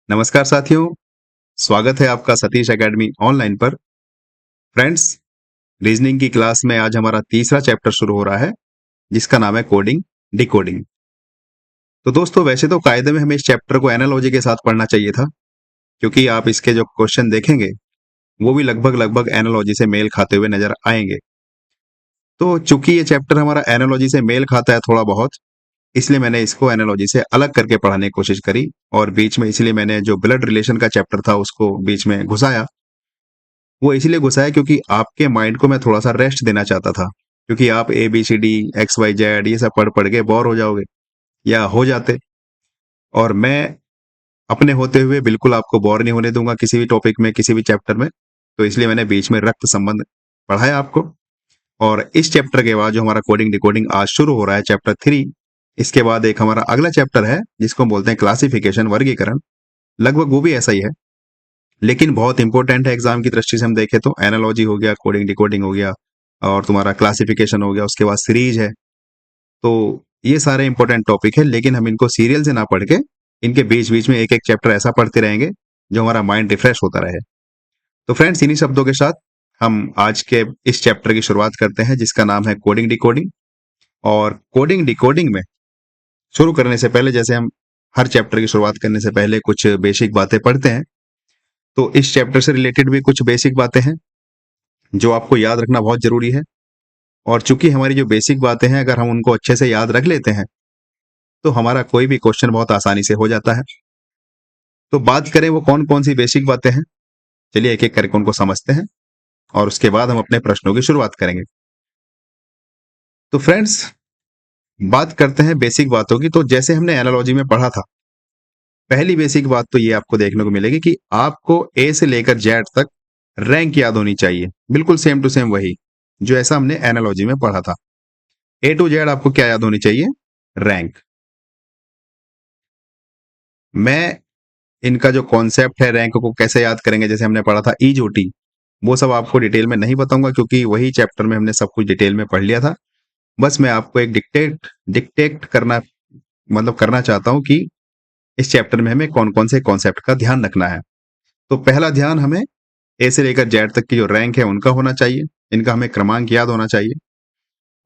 नमस्कार साथियों, स्वागत है आपका सतीश एकेडमी ऑनलाइन पर। फ्रेंड्स, रीजनिंग की क्लास में आज हमारा तीसरा चैप्टर शुरू हो रहा है, जिसका नाम है कोडिंग डिकोडिंग। तो दोस्तों, वैसे तो कायदे में हमें इस चैप्टर को एनालॉजी के साथ पढ़ना चाहिए था, क्योंकि आप इसके जो क्वेश्चन देखेंगे वो भी लगभग एनालॉजी से मेल खाते हुए नजर आएंगे। तो चूंकि ये चैप्टर हमारा एनालॉजी से मेल खाता है थोड़ा बहुत, इसलिए मैंने इसको एनालॉजी से अलग करके पढ़ाने की कोशिश करी, और बीच में इसलिए मैंने जो ब्लड रिलेशन का चैप्टर था उसको बीच में घुसाया। वो इसीलिए घुसाया क्योंकि आपके माइंड को मैं थोड़ा सा रेस्ट देना चाहता था, क्योंकि आप A B C D X Y Z ये सब पढ़ पढ़ के बोर हो जाओगे या हो जाते। और मैं अपने होते हुए बिल्कुल आपको बोर नहीं होने दूंगा किसी भी टॉपिक में, किसी भी चैप्टर में। तो इसलिए मैंने बीच में रक्त संबंध पढ़ाया आपको। और इस चैप्टर के बाद जो हमारा कोडिंग डिकोडिंग आज शुरू हो रहा है, चैप्टर 3, इसके बाद एक हमारा अगला चैप्टर है जिसको बोलते हैं क्लासिफिकेशन, वर्गीकरण। लगभग वो भी ऐसा ही है, लेकिन बहुत इंपॉर्टेंट है एग्जाम की दृष्टि से हम देखें तो। एनालॉजी हो गया, कोडिंग डिकोडिंग हो गया, और तुम्हारा क्लासिफिकेशन हो गया, उसके बाद सीरीज है। तो ये सारे इंपॉर्टेंट टॉपिक है, लेकिन हम इनको सीरियल से ना पढ़ के इनके बीच बीच में एक एक चैप्टर ऐसा पढ़ते रहेंगे जो हमारा माइंड रिफ्रेश होता रहे। तो फ्रेंड्स, इन्हीं शब्दों के साथ हम आज के इस चैप्टर की शुरुआत करते हैं, जिसका नाम है कोडिंग डिकोडिंग। और कोडिंग डिकोडिंग में शुरू करने से पहले, जैसे हम हर चैप्टर की शुरुआत करने से पहले कुछ बेसिक बातें पढ़ते हैं, तो इस चैप्टर से रिलेटेड भी कुछ बेसिक बातें हैं जो आपको याद रखना बहुत जरूरी है। और चूंकि हमारी जो बेसिक बातें हैं, अगर हम उनको अच्छे से याद रख लेते हैं तो हमारा कोई भी क्वेश्चन बहुत आसानी से हो जाता है। तो बात करें वो कौन कौन सी बेसिक बातें हैं, चलिए एक एक करके उनको समझते हैं, और उसके बाद हम अपने प्रश्नों की शुरुआत करेंगे। तो फ्रेंड्स, बात करते हैं बेसिक बातों की। तो जैसे हमने एनालॉजी में पढ़ा था, पहली बेसिक बात तो ये आपको देखने को मिलेगी कि आपको ए से लेकर जेड तक रैंक याद होनी चाहिए। बिल्कुल सेम टू सेम वही जो ऐसा हमने एनालॉजी में पढ़ा था। ए टू जेड आपको क्या याद होनी चाहिए? रैंक। मैं इनका जो कॉन्सेप्ट है, रैंक को कैसे याद करेंगे, जैसे हमने पढ़ा था ईजोटी, वो सब आपको डिटेल में नहीं बताऊंगा, क्योंकि वही चैप्टर में हमने सब कुछ डिटेल में पढ़ लिया था। बस मैं आपको एक डिक्टेट करना, मतलब करना चाहता हूं कि इस चैप्टर में हमें कौन कौन से कॉन्सेप्ट का ध्यान रखना है। तो पहला ध्यान हमें ए से लेकर जेड तक की जो रैंक है उनका होना चाहिए, इनका हमें क्रमांक याद होना चाहिए।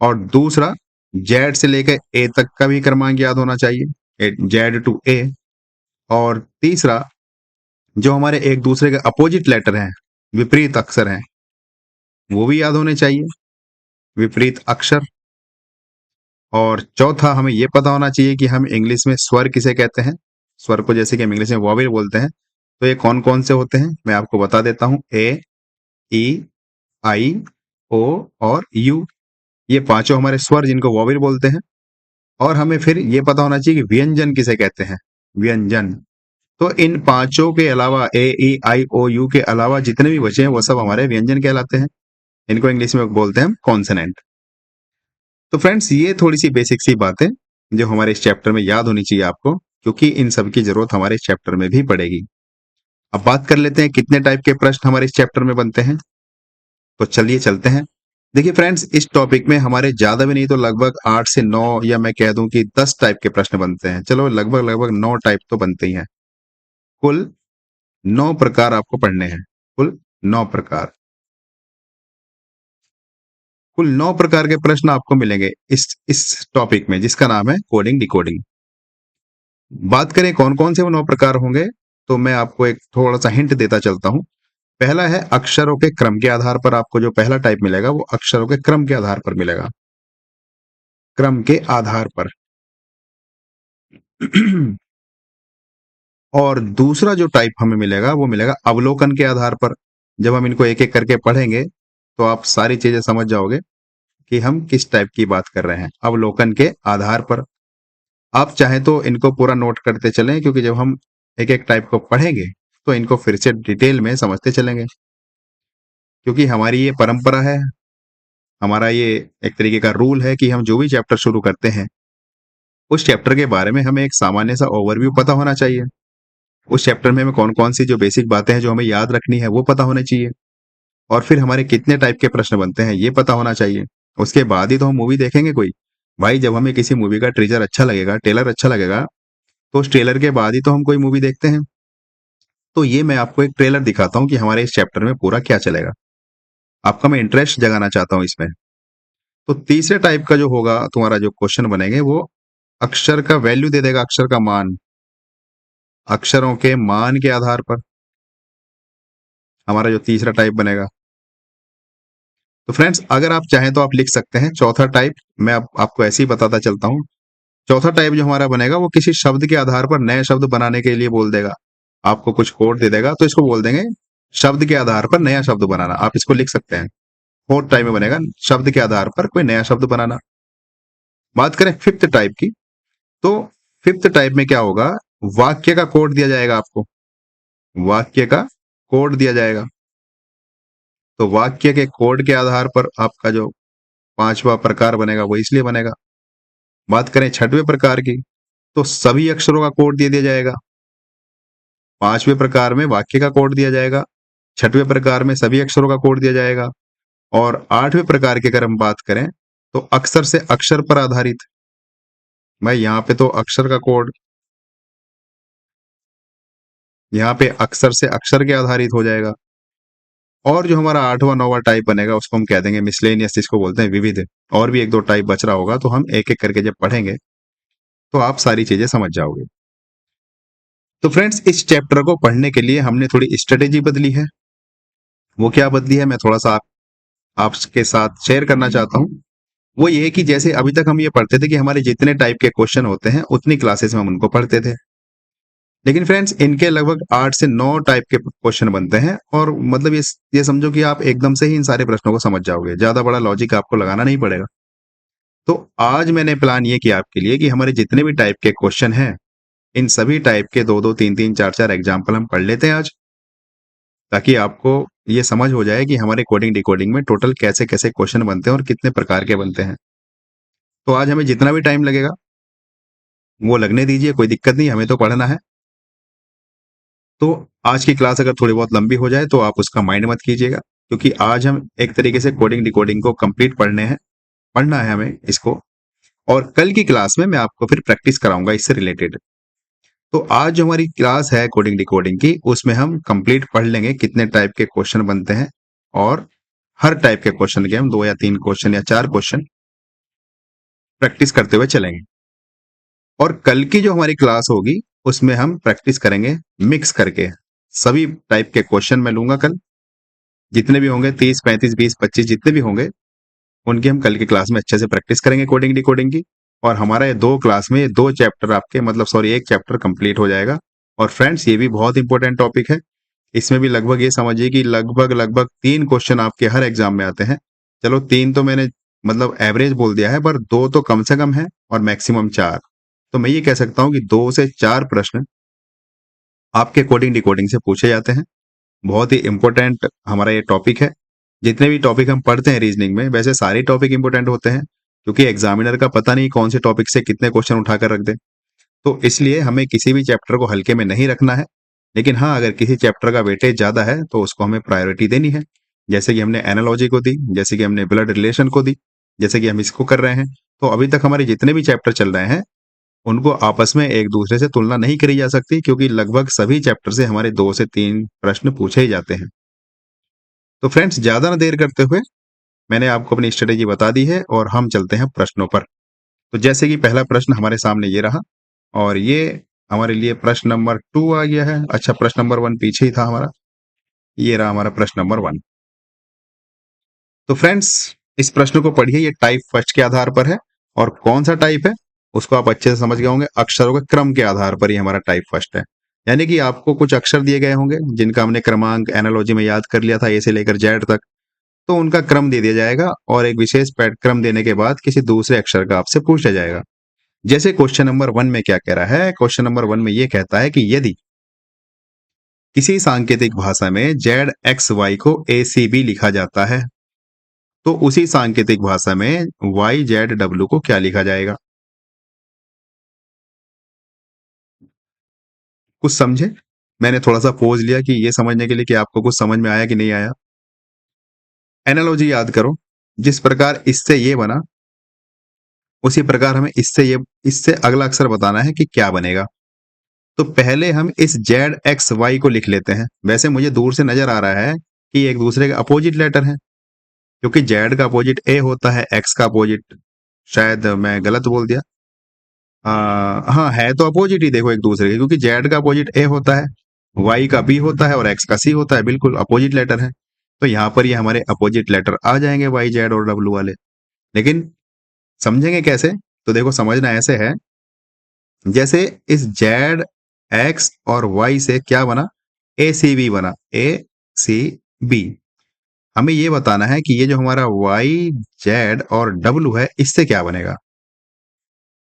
और दूसरा, जेड से लेकर ए तक का भी क्रमांक याद होना चाहिए, जेड टू ए। और तीसरा, जो हमारे एक दूसरे के अपोजिट लेटर हैं, विपरीत अक्षर हैं, वो भी याद होने चाहिए, विपरीत अक्षर। और चौथा, हमें ये पता होना चाहिए कि हम इंग्लिश में स्वर किसे कहते हैं। स्वर को जैसे कि हम इंग्लिश में वॉवेल बोलते हैं, तो ये कौन कौन से होते हैं मैं आपको बता देता हूं। ए, ई, आई, ओ और यू, ये पांचों हमारे स्वर जिनको वॉवेल बोलते हैं। और हमें फिर ये पता होना चाहिए कि व्यंजन किसे कहते हैं, व्यंजन। तो इन पांचों के अलावा, ए, ई, आई, ओ, यू के अलावा जितने भी बचे हैं वो सब हमारे व्यंजन कहलाते हैं। इनको इंग्लिश में बोलते हैं हम कॉन्सोनेंट। तो फ्रेंड्स, ये थोड़ी सी बेसिक सी बातें जो हमारे इस चैप्टर में याद होनी चाहिए आपको, क्योंकि इन सब की जरूरत हमारे इस चैप्टर में भी पड़ेगी। अब बात कर लेते हैं कितने टाइप के प्रश्न हमारे इस चैप्टर में बनते हैं। तो चलिए चलते हैं। देखिए फ्रेंड्स, इस टॉपिक में हमारे ज्यादा भी नहीं तो लगभग 8 से 9, या मैं कह दूं कि 10 टाइप के प्रश्न बनते हैं। चलो लगभग 9 टाइप तो बनते ही हैं। कुल 9 प्रकार आपको पढ़ने हैं, कुल 9 प्रकार। कुल 9 प्रकार के प्रश्न आपको मिलेंगे इस टॉपिक में, जिसका नाम है कोडिंग डिकोडिंग। बात करें कौन कौन से वो 9 प्रकार होंगे, तो मैं आपको एक थोड़ा सा हिंट देता चलता हूं। पहला है अक्षरों के क्रम के आधार पर। आपको जो पहला टाइप मिलेगा वो अक्षरों के क्रम के आधार पर मिलेगा, क्रम के आधार पर। और दूसरा जो टाइप हमें मिलेगा वो मिलेगा अवलोकन के आधार पर। जब हम इनको एक एक करके पढ़ेंगे तो आप सारी चीजें समझ जाओगे कि हम किस टाइप की बात कर रहे हैं, अवलोकन के आधार पर। आप चाहें तो इनको पूरा नोट करते चलें, क्योंकि जब हम एक एक टाइप को पढ़ेंगे तो इनको फिर से डिटेल में समझते चलेंगे, क्योंकि हमारी ये परंपरा है, हमारा ये एक तरीके का रूल है कि हम जो भी चैप्टर शुरू करते हैं उस चैप्टर के बारे में हमें एक सामान्य सा ओवरव्यू पता होना चाहिए। उस चैप्टर में हमें कौन कौन सी जो बेसिक बातें हैं जो हमें याद रखनी है वो पता होनी चाहिए। और फिर हमारे कितने टाइप के प्रश्न बनते हैं ये पता होना चाहिए। उसके बाद ही तो हम मूवी देखेंगे कोई। भाई, जब हमें किसी मूवी का ट्रेलर अच्छा लगेगा तो उस ट्रेलर के बाद ही तो हम कोई मूवी देखते हैं। तो ये मैं आपको एक ट्रेलर दिखाता हूँ कि हमारे इस चैप्टर में पूरा क्या चलेगा। आपका मैं इंटरेस्ट जगाना चाहता हूँ इसमें। तो तीसरे टाइप का जो होगा तुम्हारा जो क्वेश्चन बनेंगे वो अक्षर का वैल्यू दे देगा, अक्षर का मान, अक्षरों के मान के आधार पर हमारा जो तीसरा टाइप बनेगा। तो फ्रेंड्स अगर आप चाहें तो आप लिख सकते हैं चौथा टाइप। मैं आपको ऐसे ही बताता चलता हूँ। चौथा टाइप जो हमारा बनेगा वो किसी शब्द के आधार पर नए शब्द बनाने के लिए बोल देगा। आपको कुछ कोड दे देगा तो इसको बोल देंगे शब्द के आधार पर नया शब्द बनाना। आप इसको लिख सकते हैं। फोर्थ टाइप में बनेगा शब्द के आधार पर कोई नया शब्द बनाना। बात करें फिफ्थ टाइप की, तो फिफ्थ टाइप में क्या होगा, वाक्य का कोड दिया जाएगा आपको, वाक्य का कोड दिया जाएगा। तो वाक्य के कोड के आधार पर आपका जो पांचवा प्रकार बनेगा वो इसलिए बनेगा। बात करें छठवें प्रकार की, तो सभी अक्षरों का कोड दे दिया जाएगा। पांचवें प्रकार में वाक्य का कोड दिया जाएगा, छठवें प्रकार में सभी अक्षरों का कोड दिया जाएगा, और आठवें प्रकार की अगर हम बात करें तो अक्षर से अक्षर पर आधारित। भाई यहाँ पे तो अक्षर का कोड, यहाँ पे अक्षर से अक्षर के आधारित हो जाएगा। और जो हमारा आठवां नौवां टाइप बनेगा उसको हम कह देंगे मिसलेनियस, जिसको बोलते हैं विविध। और भी एक दो टाइप बच रहा होगा, तो हम एक एक करके जब पढ़ेंगे तो आप सारी चीजें समझ जाओगे। तो फ्रेंड्स इस चैप्टर को पढ़ने के लिए हमने थोड़ी स्ट्रेटेजी बदली है। वो क्या बदली है मैं थोड़ा सा आपके साथ शेयर करना चाहता हूँ। वो ये है कि जैसे अभी तक हम ये पढ़ते थे कि हमारे जितने टाइप के क्वेश्चन होते हैं उतनी क्लासेस में हम उनको पढ़ते थे, लेकिन फ्रेंड्स इनके लगभग 8 से 9 टाइप के क्वेश्चन बनते हैं। और मतलब ये समझो कि आप एकदम से ही इन सारे प्रश्नों को समझ जाओगे, ज्यादा बड़ा लॉजिक आपको लगाना नहीं पड़ेगा। तो आज मैंने प्लान ये किया आपके लिए कि हमारे जितने भी टाइप के क्वेश्चन हैं इन सभी टाइप के दो दो तीन तीन चार चार एग्जाम्पल हम पढ़ लेते हैं आज, ताकि आपको ये समझ हो जाए कि हमारे कोडिंग डिकोडिंग में टोटल कैसे कैसे क्वेश्चन बनते हैं और कितने प्रकार के बनते हैं। तो आज हमें जितना भी टाइम लगेगा वो लगने दीजिए, कोई दिक्कत नहीं, हमें तो पढ़ना है। तो आज की क्लास अगर थोड़ी बहुत लंबी हो जाए तो आप उसका माइंड मत कीजिएगा, क्योंकि आज हम एक तरीके से कोडिंग डिकोडिंग को कंप्लीट पढ़ना है हमें इसको। और कल की क्लास में मैं आपको फिर प्रैक्टिस कराऊंगा इससे रिलेटेड। तो आज जो हमारी क्लास है कोडिंग डिकोडिंग की, उसमें हम कंप्लीट पढ़ लेंगे कितने टाइप के क्वेश्चन बनते हैं, और हर टाइप के क्वेश्चन के हम 2 या 3 क्वेश्चन या 4 क्वेश्चन प्रैक्टिस करते हुए चलेंगे। और कल की जो हमारी क्लास होगी उसमें हम प्रैक्टिस करेंगे मिक्स करके। सभी टाइप के क्वेश्चन मैं लूंगा कल, जितने भी होंगे 30 35 20 25 जितने भी होंगे उनकी हम कल की क्लास में अच्छे से प्रैक्टिस करेंगे कोडिंग डिकोडिंग की। और हमारा ये 2 क्लास में ये 2 चैप्टर आपके, मतलब सॉरी 1 चैप्टर कंप्लीट हो जाएगा। और फ्रेंड्स ये भी बहुत इंपॉर्टेंट टॉपिक है। इसमें भी लगभग ये समझिए कि लगभग लगभग 3 क्वेश्चन आपके हर एग्जाम में आते हैं। चलो 3 तो मैंने मतलब एवरेज बोल दिया है, पर 2 तो कम से कम है और मैक्सिमम 4। तो मैं ये कह सकता हूँ कि 2 से 4 प्रश्न आपके कोडिंग डिकोडिंग से पूछे जाते हैं। बहुत ही इंपॉर्टेंट हमारा ये टॉपिक है। जितने भी टॉपिक हम पढ़ते हैं रीजनिंग में, वैसे सारे टॉपिक इंपॉर्टेंट होते हैं, क्योंकि एग्जामिनर का पता नहीं कौन से टॉपिक से कितने क्वेश्चन उठाकर रख दे। तो इसलिए हमें किसी भी चैप्टर को हल्के में नहीं रखना है। लेकिन हाँ, अगर किसी चैप्टर का वेटेज ज्यादा है तो उसको हमें प्रायोरिटी देनी है। जैसे कि हमने एनालॉजी को दी, जैसे कि हमने ब्लड रिलेशन को दी, जैसे कि हम इसको कर रहे हैं। तो अभी तक हमारे जितने भी चैप्टर चल रहे हैं उनको आपस में एक दूसरे से तुलना नहीं करी जा सकती, क्योंकि लगभग सभी चैप्टर से हमारे 2 से 3 प्रश्न पूछे ही जाते हैं। तो फ्रेंड्स ज्यादा ना देर करते हुए मैंने आपको अपनी स्ट्रेटेजी बता दी है और हम चलते हैं प्रश्नों पर। तो जैसे कि पहला प्रश्न हमारे सामने ये रहा, और ये हमारे लिए प्रश्न नंबर 2 आ गया है। अच्छा, प्रश्न नंबर 1 पीछे ही था हमारा। ये रहा हमारा प्रश्न नंबर 1। तो फ्रेंड्स इस प्रश्न को पढ़िए, ये टाइप फर्स्ट के आधार पर है। और कौन सा टाइप है उसको आप अच्छे से समझ गए होंगे, अक्षरों के क्रम के आधार पर ही हमारा टाइप फर्स्ट है। यानी कि आपको कुछ अक्षर दिए गए होंगे जिनका हमने क्रमांक एनालॉजी में याद कर लिया था, ए से लेकर जेड तक। तो उनका क्रम दे दिया जाएगा और एक विशेष क्रम देने के बाद किसी दूसरे अक्षर का आपसे पूछा जाएगा। जैसे क्वेश्चन नंबर 1 में क्या कह रहा है, क्वेश्चन नंबर 1 में ये कहता है कि यदि किसी सांकेतिक भाषा में जेड एक्स वाई को ए सी बी लिखा जाता है, तो उसी सांकेतिक भाषा में वाई जेड डब्ल्यू को क्या लिखा जाएगा। कुछ समझे? मैंने थोड़ा सा पोज लिया कि ये समझने के लिए कि आपको कुछ समझ में आया कि नहीं आया। एनालॉजी याद करो, जिस प्रकार इससे ये बना उसी प्रकार हमें इससे अगला अक्षर बताना है कि क्या बनेगा। तो पहले हम इस जेड एक्स वाई को लिख लेते हैं। वैसे मुझे दूर से नजर आ रहा है कि एक दूसरे के अपोजिट लेटर हैं, क्योंकि जेड का अपोजिट ए होता है, एक्स का अपोजिट, शायद मैं गलत बोल दिया। हाँ, है तो अपोजिट ही देखो एक दूसरे के, क्योंकि जेड का अपोजिट ए होता है, वाई का बी होता है और एक्स का सी होता है, बिल्कुल अपोजिट लेटर है। तो यहाँ पर ये हमारे अपोजिट लेटर आ जाएंगे, वाई जेड और डब्ल्यू वाले। लेकिन समझेंगे कैसे? तो देखो समझना ऐसे है, जैसे इस जेड एक्स और वाई से क्या बना, ए सी बी बना, ए सी बी। हमें ये बताना है कि ये जो हमारा वाई जेड और डब्ल्यू है, इससे क्या बनेगा।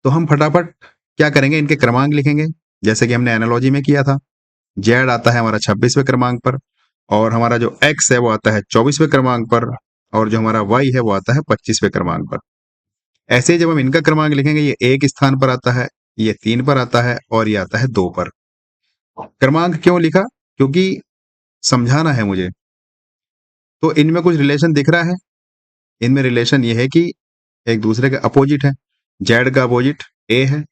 तो हम फटाफट क्या करेंगे, इनके क्रमांक लिखेंगे, जैसे कि हमने एनालॉजी में किया था। जेड आता है हमारा 26वें क्रमांक पर, और हमारा जो एक्स है वो आता है 24वें क्रमांक पर, और जो हमारा वाई है वो आता है 25वें क्रमांक पर। ऐसे ही जब हम इनका क्रमांक लिखेंगे, ये एक स्थान पर आता है, ये 3 पर आता है और ये आता है 2 पर। क्रमांक क्यों लिखा? क्योंकि समझाना है मुझे। तो इनमें कुछ रिलेशन दिख रहा है। इनमें रिलेशन ये है कि एक दूसरे के अपोजिट है। जेड का अपोजिट ए है,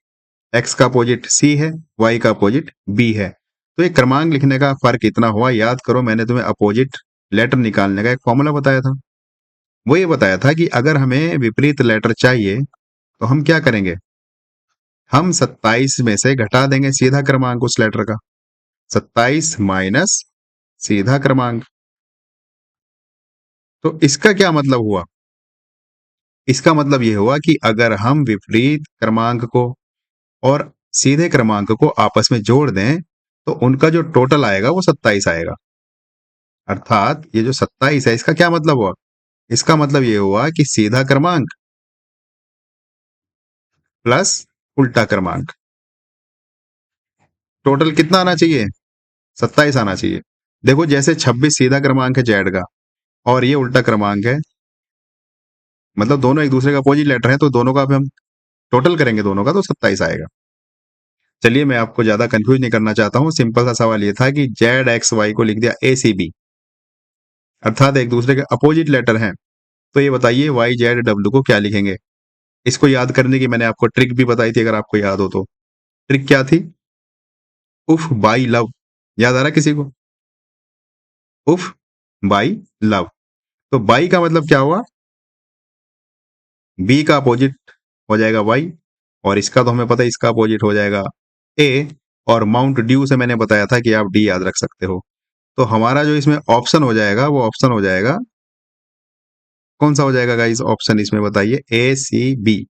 एक्स का अपोजिट सी है, वाई का अपोजिट बी है। तो ये क्रमांक लिखने का फर्क इतना हुआ। याद करो, मैंने तुम्हें अपोजिट लेटर निकालने का एक फॉर्मूला बताया था। वो ये बताया था कि अगर हमें विपरीत लेटर चाहिए तो हम क्या करेंगे, हम 27 में से घटा देंगे सीधा क्रमांक उस लेटर का। 27 माइनस सीधा क्रमांक। तो इसका क्या मतलब हुआ? इसका मतलब ये हुआ कि अगर हम विपरीत क्रमांक को और सीधे क्रमांक को आपस में जोड़ दें तो उनका जो टोटल आएगा वो 27 आएगा। अर्थात ये जो 27 है, इसका क्या मतलब हुआ? इसका मतलब ये हुआ कि सीधा क्रमांक प्लस उल्टा क्रमांक, टोटल कितना आना चाहिए? 27 आना चाहिए। देखो, जैसे 26 सीधा क्रमांक है जेड का और ये उल्टा क्रमांक है, मतलब दोनों एक दूसरे का अपोजिट लेटर है, तो दोनों का भी हम टोटल करेंगे दोनों का, तो 27 आएगा। चलिए, मैं आपको ज्यादा कंफ्यूज नहीं करना चाहता हूँ। सिंपल सा सवाल ये था कि जेड एक्स वाई को लिख दिया ए सी बी, अर्थात एक दूसरे के अपोजिट लेटर हैं। तो ये बताइए वाई जेड डब्ल्यू को क्या लिखेंगे? इसको याद करने की मैंने आपको ट्रिक भी बताई थी, अगर आपको याद हो तो। ट्रिक क्या थी? उफ बाई लव। याद आ रहा है किसी को? उफ बाई लव। तो बाई का मतलब क्या हुआ? बी का अपोजिट हो जाएगा वाई, और इसका तो हमें पता है, इसका अपोजिट हो जाएगा ए। और माउंट ड्यू से मैंने बताया था कि आप डी याद रख सकते हो। तो हमारा जो इसमें ऑप्शन हो जाएगा, वो ऑप्शन हो जाएगा, कौन सा हो जाएगा गाइस ऑप्शन इसमें बताइए? A C B.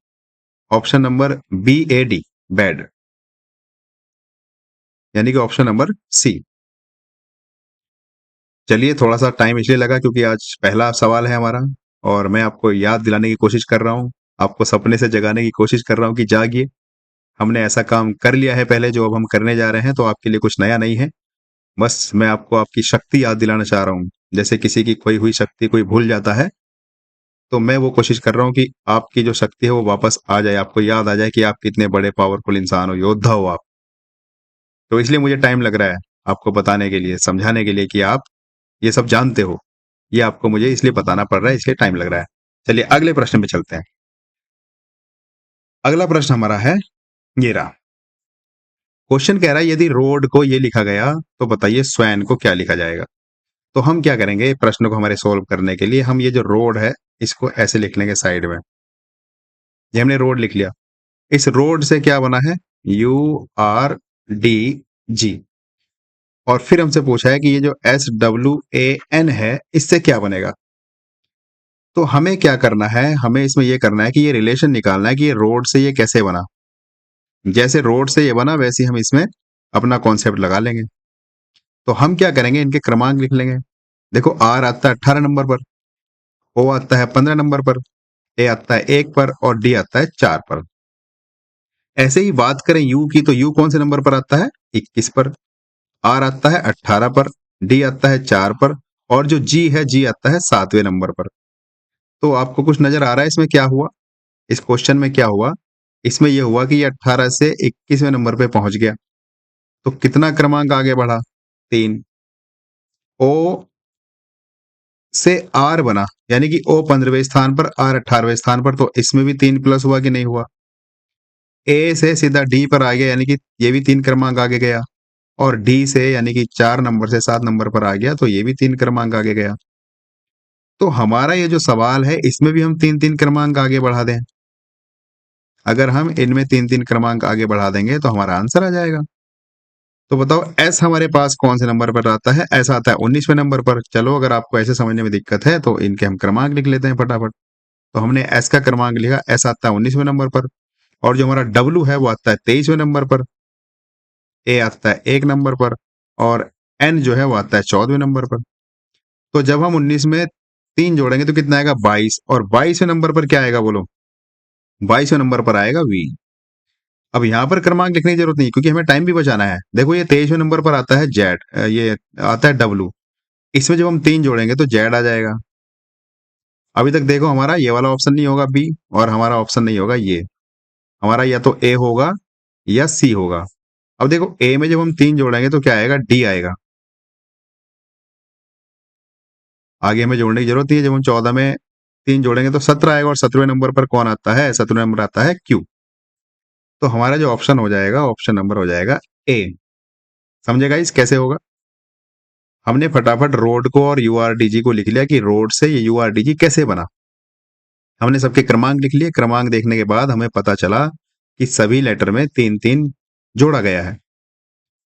Option number B A D, bad, यानी कि ऑप्शन नंबर सी। चलिए, थोड़ा सा टाइम इसलिए लगा क्योंकि आज पहला सवाल है हमारा, और मैं आपको याद दिलाने की कोशिश कर रहा हूँ, आपको सपने से जगाने की कोशिश कर रहा हूँ कि जागिए। हमने ऐसा काम कर लिया है पहले जो अब हम करने जा रहे हैं, तो आपके लिए कुछ नया नहीं है। बस मैं आपको आपकी शक्ति याद दिलाना चाह रहा हूँ। जैसे किसी की खोई हुई शक्ति कोई भूल जाता है, तो मैं वो कोशिश कर रहा हूँ कि आपकी जो शक्ति है वो वापस आ जाए, आपको याद आ जाए कि आप कितने बड़े पावरफुल इंसान हो, योद्धा हो आप। तो इसलिए मुझे टाइम लग रहा है आपको बताने के लिए, समझाने के लिए कि आप ये सब जानते हो। ये आपको मुझे इसलिए बताना पड़ रहा है, इसलिए टाइम लग रहा है। चलिए अगले प्रश्न पे चलते हैं। अगला प्रश्न हमारा है ये रहा। क्वेश्चन कह रहा है यदि रोड को ये लिखा गया तो बताइए स्वैन को क्या लिखा जाएगा। तो हम क्या करेंगे, प्रश्न को हमारे सोल्व करने के लिए हम ये जो रोड है इसको ऐसे लिख लेंगे साइड में। ये हमने रोड लिख लिया। इस रोड से क्या बना है? You R D G. और फिर हमसे पूछा है कि ये जो एस डब्ल्यू ए एन है, इससे क्या बनेगा। तो हमें क्या करना है, हमें इसमें ये करना है कि ये रिलेशन निकालना है कि ये रोड से ये कैसे बना। जैसे रोड से ये बना वैसे ही हम इसमें अपना कॉन्सेप्ट लगा लेंगे। तो हम क्या करेंगे, इनके क्रमांक लिख लेंगे। देखो, आर आता है 18 नंबर पर, ओ आता है 15 नंबर पर, ए आता है 1 पर और डी आता है 4 पर। ऐसे ही बात करें यू की, तो यू कौन से नंबर पर आता है? 21 पर। आर आता है 18 पर, डी आता है 4 पर, और जो जी है, जी आता है 7वें नंबर पर। तो आपको कुछ नजर आ रहा है इसमें क्या हुआ? इस क्वेश्चन में क्या हुआ? इसमें यह हुआ कि ये 18 से 21वें नंबर पे पहुंच गया। तो कितना क्रमांक आगे बढ़ा? 3। ओ से आर बना, यानी कि ओ 15वें स्थान पर, आर 18वें स्थान पर। तो इसमें भी 3 प्लस हुआ कि नहीं हुआ? ए से सीधा डी पर आ गया, यानी कि ये भी 3 क्रमांक आगे गया, और डी से यानी कि 4 नंबर से 7 नंबर पर आ गया, तो ये भी 3 क्रमांक आगे गया। तो हमारा ये जो सवाल है इसमें भी हम 3-3 क्रमांक आगे बढ़ा दें। अगर हम इनमें 3-3 क्रमांक आगे बढ़ा देंगे तो हमारा आंसर आ जाएगा। तो बताओ एस हमारे पास कौन से नंबर पर आता है? एस आता है 19वें नंबर पर। चलो अगर आपको ऐसे समझने में दिक्कत है तो इनके हम क्रमांक लिख लेते हैं फटाफट। तो हमने एस का क्रमांक लिखा, एस आता है 19वें नंबर पर, और जो हमारा डब्लू है वो आता है 23वें नंबर पर, ए आता है 1 नंबर पर, और एन जो है वो आता है 14वें नंबर पर। तो जब हम 19 में 3 जोड़ेंगे तो कितना आएगा? 22, और 22वें नंबर पर क्या आएगा बोलो? 22वें नंबर पर आएगा वी। अब यहाँ पर क्रमांक लिखने की जरूरत नहीं, क्योंकि हमें टाइम भी बचाना है। देखो ये 23वें नंबर पर आता है जेड, ये आता है डब्लू। इसमें जब हम 3 जोड़ेंगे तो जेड आ जाएगा। अभी तक देखो हमारा ये वाला ऑप्शन नहीं होगा बी, और हमारा ऑप्शन नहीं होगा ये। हमारा या तो ए होगा या सी होगा। अब देखो ए में जब हम 3 जोड़ेंगे तो क्या आएगा? डी आएगा। आगे हमें जोड़ने की जरूरत नहीं है। जब हम 14 में 3 जोड़ेंगे तो 17 आएगा, और 17वें नंबर पर कौन आता है? 17वें नंबर आता है क्यू। तो हमारा जो ऑप्शन हो जाएगा, ऑप्शन नंबर हो जाएगा ए। समझे गाइस कैसे होगा? हमने फटाफट रोड को और यूआरडीजी को लिख लिया कि रोड से ये यूआरडीजी कैसे बना। हमने सबके क्रमांक लिख लिए। क्रमांक देखने के बाद हमें पता चला कि सभी लेटर में 3-3 जोड़ा गया है।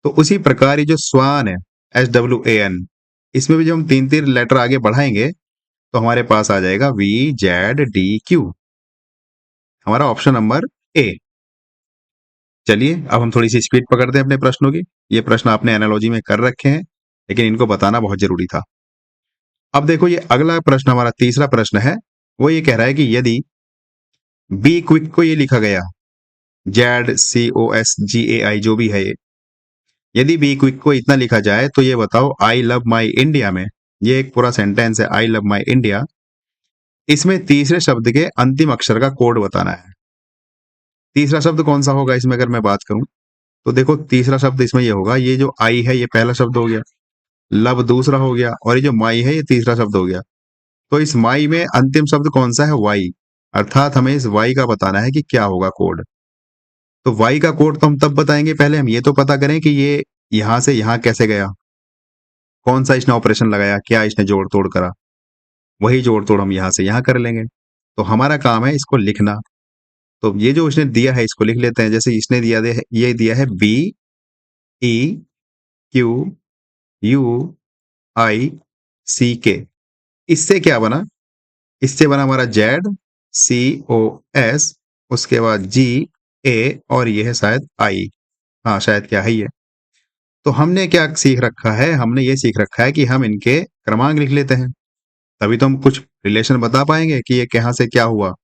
तो उसी प्रकार ये जो स्वान है, SWAN, इसमें भी जब हम 3-3 लेटर आगे बढ़ाएंगे तो हमारे पास आ जाएगा VZDQ। हमारा ऑप्शन नंबर ए। चलिए अब हम थोड़ी सी स्पीड पकड़ते हैं अपने प्रश्नों की। ये प्रश्न आपने एनालॉजी में कर रखे हैं, लेकिन इनको बताना बहुत जरूरी था। अब देखो ये अगला प्रश्न, हमारा तीसरा प्रश्न है। वो ये कह रहा है कि यदि बी क्विक को ये लिखा गया, ZCOSGAI जो भी है ये, यदि बी क्विक को इतना लिखा जाए तो ये बताओ आई लव माई इंडिया में, ये एक पूरा सेंटेंस है आई लव माई इंडिया, इसमें तीसरे शब्द के अंतिम अक्षर का कोड बताना है। तीसरा शब्द कौन सा होगा इसमें अगर मैं बात करूं, तो देखो तीसरा शब्द इसमें ये होगा, ये जो आई है ये पहला शब्द हो गया, लव दूसरा हो गया, और ये जो माई है ये तीसरा शब्द हो गया। तो इस माई में अंतिम शब्द कौन सा है? वाई। अर्थात हमें इस वाई का बताना है कि क्या होगा कोड। तो वाई का कोड तो हम तब बताएंगे, पहले हम ये तो पता करें कि ये यहां से यहां कैसे गया, कौन सा इसने ऑपरेशन लगाया, क्या इसने जोड़ तोड़ करा, वही जोड़ तोड़ हम यहां से यहां कर लेंगे। तो हमारा काम है इसको लिखना। तो ये जो इसने दिया है इसको लिख लेते हैं। जैसे इसने ये दिया है BEQUIC। इससे क्या बना? इससे बना हमारा ZCOS, उसके बाद GA, और ये है शायद आई। हाँ शायद क्या है ये। तो हमने क्या सीख रखा है? हमने ये सीख रखा है कि हम इनके क्रमांक लिख लेते हैं, तभी तो हम कुछ रिलेशन बता पाएंगे कि ये कहाँ से क्या हुआ।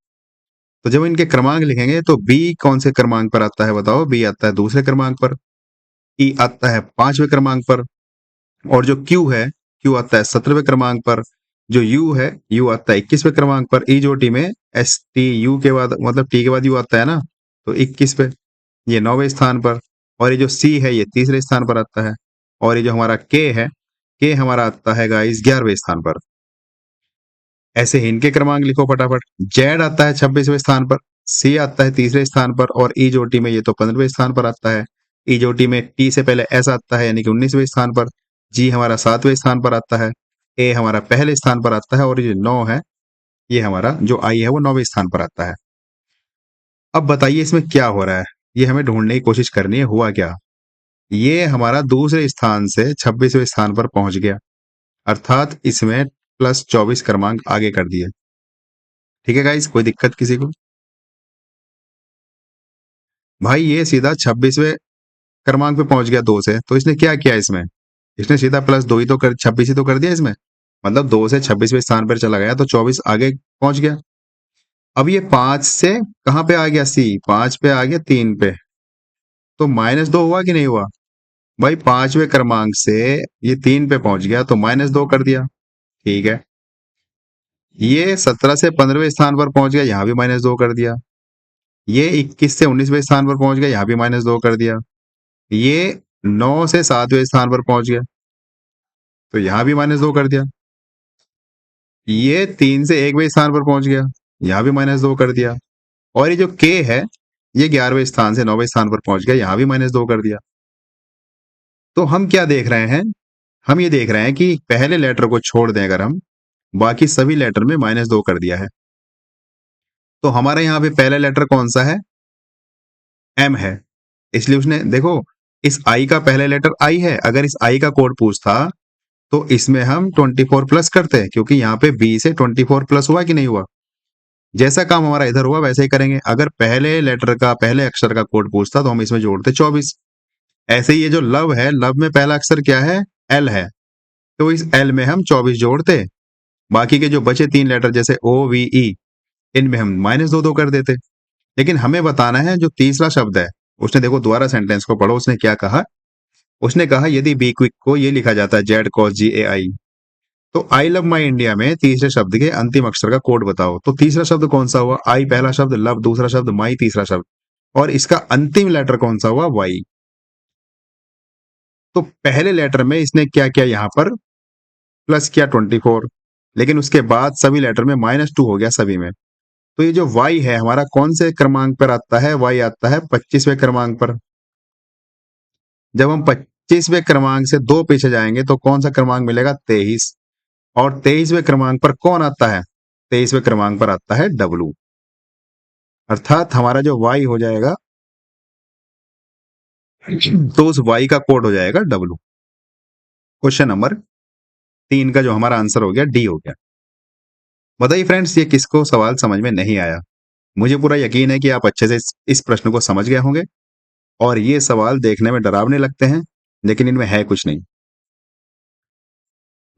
तो जब इनके क्रमांक लिखेंगे तो बी कौन से क्रमांक पर आता है बताओ? बी आता है दूसरे क्रमांक पर, ई आता है 5वें क्रमांक पर, और जो क्यू है, क्यू आता है 17वें क्रमांक पर, जो यू है, यू आता है 21वें क्रमांक पर। ई जो टी में एस टी यू के बाद, मतलब टी के बाद यू आता है ना, तो 21 पे, ये 9वें स्थान पर। और ये जो सी है ये तीसरे स्थान पर आता है। और ये जो हमारा के है, के हमारा आता है गाइस 11वें स्थान पर। ऐसे ही इनके क्रमांक लिखो फटाफट। जेड आता है 26वें स्थान पर, सी आता है तीसरे स्थान पर, और ई जोटी में ये तो 15वें स्थान पर आता है। ई जोटी में टी से पहले एस आता है, यानी कि 19वें स्थान पर। जी हमारा 7वें स्थान पर आता है। ए हमारा पहले स्थान पर आता है, और ये 9 है, ये हमारा जो आई है वो 9वें स्थान पर आता है। अब बताइए इसमें क्या हो रहा है, ये हमें ढूंढने की कोशिश करनी है। हुआ क्या? ये हमारा दूसरे स्थान से 26वें स्थान पर पहुंच गया, अर्थात इसमें +24 क्रमांक आगे कर दिए। ठीक है गाइस, कोई दिक्कत किसी को? भाई ये सीधा 26वें क्रमांक पे पहुंच गया 2 से, तो इसने क्या किया इसमें? इसने सीधा +2 ही तो कर 26 ही तो कर दिया इसमें। मतलब 2 से 26वें स्थान पर चला गया, तो 24 आगे पहुंच गया। अब ये 5 से कहां पे आ गया? सी 5 पे आ गया 3 पे, तो -2 हुआ कि नहीं हुआ? भाई 5वें क्रमांक से ये 3 पे पहुंच गया, तो -2 कर दिया। ठीक है। ये 17 से 15वें स्थान पर पहुंच गया, यहां भी -2 कर दिया। ये 21 से 19वें स्थान पर पहुंच गया, यहां भी -2 कर दिया। ये 9 से 7वें स्थान पर पहुंच गया, तो यहां भी -2 कर दिया। ये 3 से 1वें स्थान पर पहुंच गया, यहां भी -2 कर दिया। और ये जो के है, ये 11वें स्थान से 9वें स्थान पर पहुंच गया, यहां भी -2 कर दिया। तो हम क्या देख रहे हैं? हम ये देख रहे हैं कि पहले लेटर को छोड़ दें अगर हम, बाकी सभी लेटर में -2 कर दिया है। तो हमारा यहाँ पे पहला लेटर कौन सा है? एम है। इसलिए उसने देखो, इस आई का पहला लेटर आई है। अगर इस आई का कोड पूछता तो इसमें हम 24 प्लस करते, क्योंकि यहाँ पे बी से 24 प्लस हुआ कि नहीं हुआ? जैसा काम हमारा इधर हुआ वैसे ही करेंगे। अगर पहले लेटर का, पहले अक्षर का कोड पूछता तो हम इसमें जोड़ते 24। ऐसे ही ये जो लव है, लव में पहला अक्षर क्या है? एल है। तो इस एल में हम 24 जोड़ते, बाकी के जो बचे 3 लेटर जैसे ओ वी ई, इनमें हम -2 कर देते। लेकिन हमें बताना है जो तीसरा शब्द है। उसने देखो, दोबारा सेंटेंस को पढ़ो, उसने क्या कहा? उसने कहा यदि बी क्विक को ये लिखा जाता है जेड कॉस जी ए आई, तो आई लव माई इंडिया में तीसरे शब्द के अंतिम अक्षर का कोड बताओ। तो तीसरा शब्द कौन सा हुआ? आई पहला शब्द, लव दूसरा शब्द, माई तीसरा शब्द, और इसका अंतिम लेटर कौन सा हुआ? वाई। तो पहले लेटर में इसने क्या किया? यहां पर प्लस किया 24, लेकिन उसके बाद सभी लेटर में -2 हो गया सभी में। तो ये जो वाई है हमारा कौन से क्रमांक पर आता है? वाई आता है 25वें क्रमांक पर। जब हम 25वें क्रमांक से 2 पीछे जाएंगे तो कौन सा क्रमांक मिलेगा? 23। और 23वें क्रमांक पर कौन आता है? 23वें क्रमांक पर आता है डब्लू। अर्थात हमारा जो वाई हो जाएगा, तो उस वाई का कोड हो जाएगा डब्लू। क्वेश्चन नंबर 3 का जो हमारा आंसर हो गया, डी हो गया। बताइए फ्रेंड्स, ये किसको सवाल समझ में नहीं आया? मुझे पूरा यकीन है कि आप अच्छे से इस प्रश्न को समझ गए होंगे, और ये सवाल देखने में डरावने लगते हैं, लेकिन इनमें है कुछ नहीं।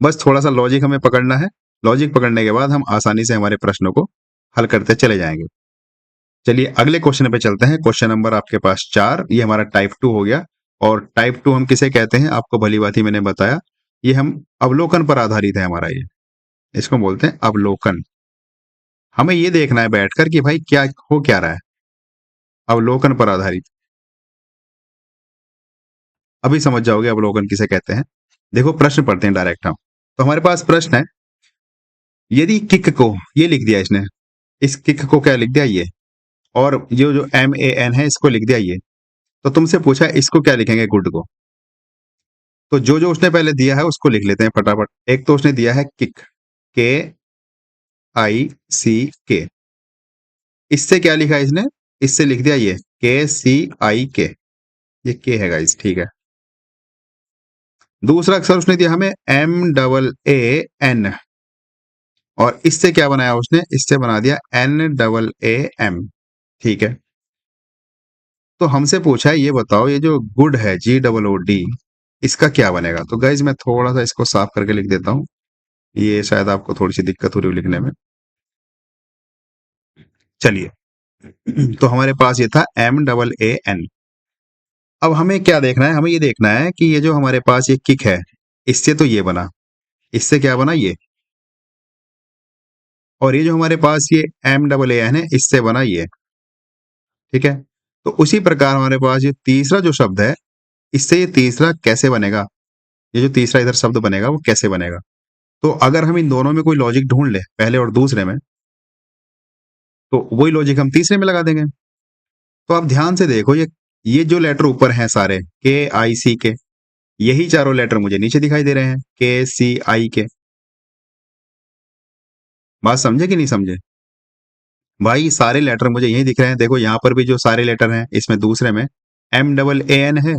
बस थोड़ा-सा लॉजिक हमें पकड़ना है। लॉजिक पकड़ने के बाद हम आसानी से हमारे प्रश्नों को हल करते चले जाएंगे। चलिए अगले क्वेश्चन पे चलते हैं। क्वेश्चन नंबर आपके पास 4, ये हमारा टाइप 2 हो गया। और टाइप 2 हम किसे कहते हैं? आपको भली-भांति मैंने बताया। ये हम अवलोकन पर आधारित है हमारा ये। इसको बोलते हैं अवलोकन। हमें ये देखना है बैठकर कि भाई क्या हो क्या रहा है? अवलोकन पर आधारित। अभी समझ जाओगे अवलोकन किसे कहते हैं। देखो प्रश्न पढ़ते हैं डायरेक्ट हम। तो हमारे पास प्रश्न है, यदि किक को ये लिख दिया इसने, इस किक को क्या लिख दिया? ये। और ये जो MAN है इसको लिख दिया ये। तो तुमसे पूछा इसको क्या लिखेंगे? गुड को। तो जो उसने पहले दिया है उसको लिख लेते हैं फटाफट। एक तो उसने दिया है किक, KICK। इससे क्या लिखा है इसने? इससे लिख दिया ये KCIK। ये के है गाइस, ठीक है। दूसरा अक्षर उसने दिया हमें MAAN, और इससे क्या बनाया उसने? इससे बना दिया NAAM, ठीक है। तो हमसे पूछा है ये बताओ, ये जो गुड है GOOD, इसका क्या बनेगा? तो गाइज मैं थोड़ा सा इसको साफ करके लिख देता हूं, ये शायद आपको थोड़ी सी दिक्कत हो रही हो लिखने में। चलिए, तो हमारे पास ये था MAAN। अब हमें क्या देखना है? हमें ये देखना है कि ये जो हमारे पास ये किक है, इससे तो ये बना, इससे क्या बना? ये। और ये जो हमारे पास ये MAAN है, इससे बना ये, ठीक है। तो उसी प्रकार हमारे पास ये तीसरा जो शब्द है, इससे ये तीसरा कैसे बनेगा? ये जो तीसरा इधर शब्द बनेगा वो कैसे बनेगा? तो अगर हम इन दोनों में कोई लॉजिक ढूंढ ले, पहले और दूसरे में, तो वही लॉजिक हम तीसरे में लगा देंगे। तो आप ध्यान से देखो, ये जो लेटर ऊपर हैं सारे KICK, यही चारों लेटर मुझे नीचे दिखाई दे रहे हैं KCIK। बात समझे कि नहीं समझे? भाई सारे लेटर मुझे यही दिख रहे हैं। देखो यहाँ पर भी जो सारे लेटर हैं, इसमें दूसरे में MAAN है,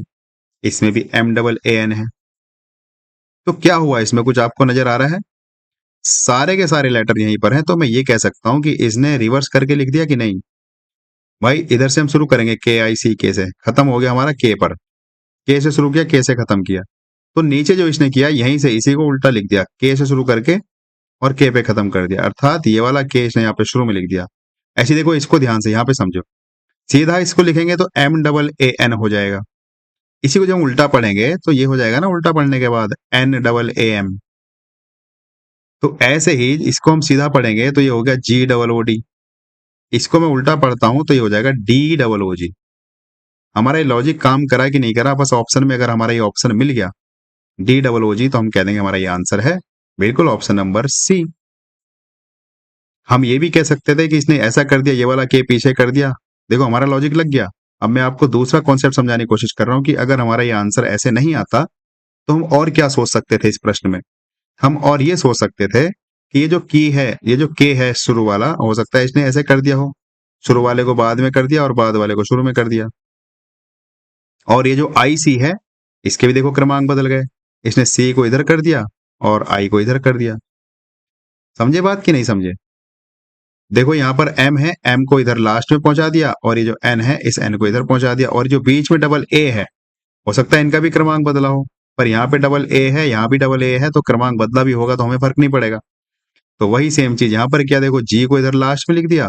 इसमें भी MAAN है। तो क्या हुआ इसमें? कुछ आपको नजर आ रहा है? सारे के सारे लेटर यहीं पर हैं, तो मैं ये कह सकता हूं कि इसने रिवर्स करके लिख दिया कि नहीं। भाई इधर से हम शुरू करेंगे KICK से, खत्म हो गया हमारा K पर। K से शुरू किया, K से खत्म किया। तो नीचे जो इसने किया, यहीं से इसी को उल्टा लिख दिया, K से शुरू करके और K पे खत्म कर दिया। अर्थात ये वाला K इसने यहाँ पे शुरू में लिख दिया। ऐसे देखो, इसको ध्यान से यहाँ पे समझो। सीधा इसको लिखेंगे तो MAAN हो जाएगा। इसी को जब हम उल्टा पढ़ेंगे तो ये हो जाएगा ना, उल्टा पढ़ने के बाद NAAM। तो ऐसे ही इसको हम सीधा पढ़ेंगे तो ये हो गया GOOD। इसको मैं उल्टा पढ़ता हूं तो ये हो जाएगा DOOG। हमारा ये लॉजिक काम करा कि नहीं करा? बस ऑप्शन में अगर हमारा ये ऑप्शन मिल गया DOOG, तो हम कह देंगे हमारा ये आंसर है बिल्कुल ऑप्शन नंबर सी। हम ये भी कह सकते थे कि इसने ऐसा कर दिया, ये वाला के पीछे कर दिया, देखो हमारा लॉजिक लग गया। अब मैं आपको दूसरा कॉन्सेप्ट समझाने की कोशिश कर रहा हूँ कि अगर हमारा ये आंसर ऐसे नहीं आता, तो हम और क्या सोच सकते थे इस प्रश्न में? हम और ये सोच सकते थे कि ये जो की है, ये जो के है शुरू वाला, हो सकता है इसने ऐसे कर दिया हो, शुरू वाले को बाद में कर दिया और बाद वाले को शुरू में कर दिया। और ये जो आई सी है, इसके भी देखो क्रमांक बदल गए, इसने सी को इधर कर दिया और आई को इधर कर दिया। समझे बात कि नहीं समझे? देखो यहाँ पर m है, m को इधर लास्ट में पहुंचा दिया और ये जो n है इस n को इधर पहुंचा दिया, और जो बीच में डबल a है, हो सकता है इनका भी क्रमांक बदला हो, पर यहाँ पे डबल a है, यहाँ भी डबल a है, तो क्रमांक बदला भी होगा तो हमें फर्क नहीं पड़ेगा। तो वही सेम चीज यहाँ पर किया, देखो g को इधर लास्ट में लिख दिया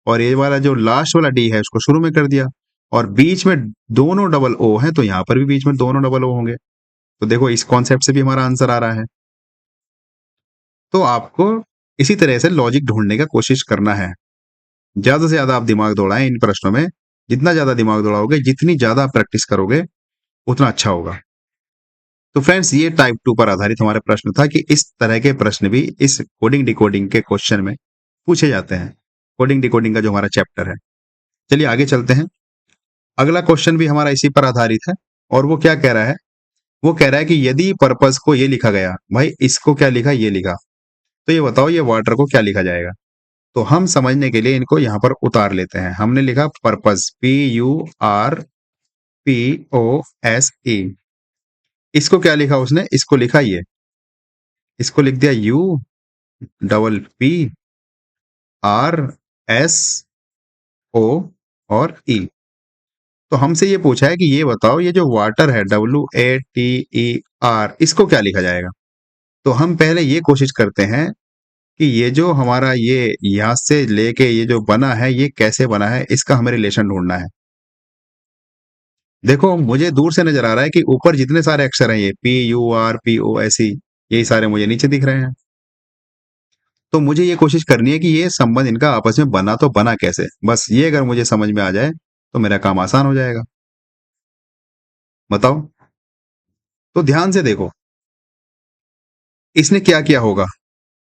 और ये वाला जो लास्ट वाला d है उसको शुरू में कर दिया, और बीच में दोनों डबल o है तो यहाँ पर भी बीच में दोनों डबल o होंगे। तो देखो इस कॉन्सेप्ट से भी हमारा आंसर आ रहा है। तो आपको इसी तरह से लॉजिक ढूंढने का कोशिश करना है। ज्यादा से ज्यादा आप दिमाग दौड़ाएं इन प्रश्नों में। जितना ज्यादा दिमाग दौड़ाओगे, जितनी ज्यादा प्रैक्टिस करोगे, उतना अच्छा होगा। तो फ्रेंड्स, ये टाइप 2 पर आधारित हमारा प्रश्न था कि इस तरह के प्रश्न भी इस कोडिंग डिकोडिंग के क्वेश्चन में पूछे जाते हैं। कोडिंग डिकोडिंग का जो हमारा चैप्टर है। चलिए आगे चलते हैं। अगला क्वेश्चन भी हमारा इसी पर आधारित है, और वो क्या कह रहा है? वो कह रहा है कि यदि पर्पस को ये लिखा गया, भाई इसको क्या लिखा, ये लिखा, तो ये बताओ ये वाटर को क्या लिखा जाएगा? तो हम समझने के लिए इनको यहाँ पर उतार लेते हैं। हमने लिखा पर्पस, PURPOSE। इसको क्या लिखा उसने? इसको लिखा ये, इसको लिख दिया UPPRSO और E। तो हमसे ये पूछा है कि ये बताओ ये जो वाटर है WATER, इसको क्या लिखा जाएगा? तो हम पहले ये कोशिश करते हैं कि ये जो हमारा ये यहाँ से लेके ये जो बना है, ये कैसे बना है, इसका हमें रिलेशन ढूंढना है। देखो मुझे दूर से नजर आ रहा है कि ऊपर जितने सारे अक्षर हैं, ये PURPOSE, यही सारे मुझे नीचे दिख रहे हैं। तो मुझे ये कोशिश करनी है कि ये संबंध इनका आपस में बना तो बना कैसे। बस ये अगर मुझे समझ में आ जाए तो मेरा काम आसान हो जाएगा। बताओ। तो ध्यान से देखो, इसने क्या किया होगा?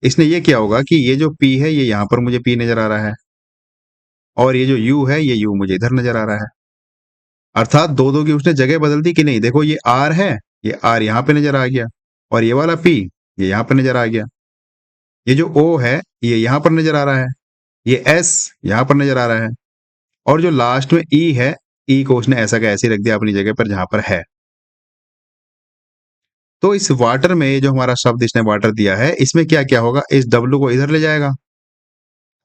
इसने ये किया होगा कि ये जो P है, ये यहाँ पर मुझे P नजर आ रहा है, और ये जो U है, ये U मुझे इधर नजर आ रहा है। अर्थात दो दो की उसने जगह बदल दी कि नहीं? देखो ये R है, ये R यहाँ पे नजर आ गया, और ये वाला P ये यहाँ पे नजर आ गया। ये जो O है ये यहाँ पर नजर आ रहा है, ये S यहाँ पर नजर आ रहा है, और जो लास्ट में E है, E को उसने ऐसा का ऐसे रख दिया अपनी जगह पर जहां पर है। तो इस वाटर में जो हमारा शब्द इसने वाटर दिया है, इसमें क्या क्या होगा? इस W को इधर ले जाएगा,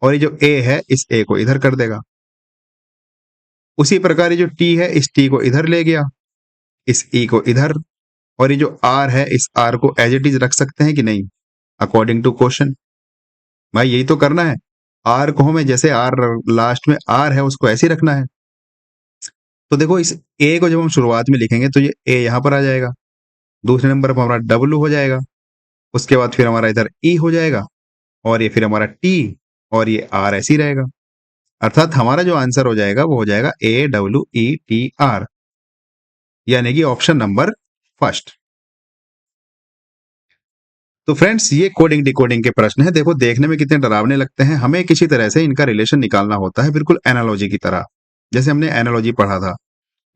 और ये जो A है इस A को इधर कर देगा। उसी प्रकार ये जो T है, इस T को इधर ले गया, इस E को इधर, और ये जो R है इस R को एज इट इज रख सकते हैं कि नहीं, अकॉर्डिंग टू क्वेश्चन? भाई यही तो करना है। R को हमें जैसे R लास्ट में R है उसको ऐसे ही रखना है। तो देखो इस A को जब हम शुरुआत में लिखेंगे तो ये A यहाँ पर आ जाएगा, दूसरे नंबर पर हमारा W हो जाएगा, उसके बाद फिर हमारा इधर E हो जाएगा, और ये फिर हमारा T, और ये R ऐसे ही रहेगा। अर्थात हमारा जो आंसर हो जाएगा वो हो जाएगा AWETR, यानी कि ऑप्शन नंबर फर्स्ट। तो फ्रेंड्स, ये कोडिंग डिकोडिंग के प्रश्न है। देखो देखने में कितने डरावने लगते हैं, हमें किसी तरह से इनका रिलेशन निकालना होता है, बिल्कुल एनालॉजी की तरह, जैसे हमने एनालॉजी पढ़ा था।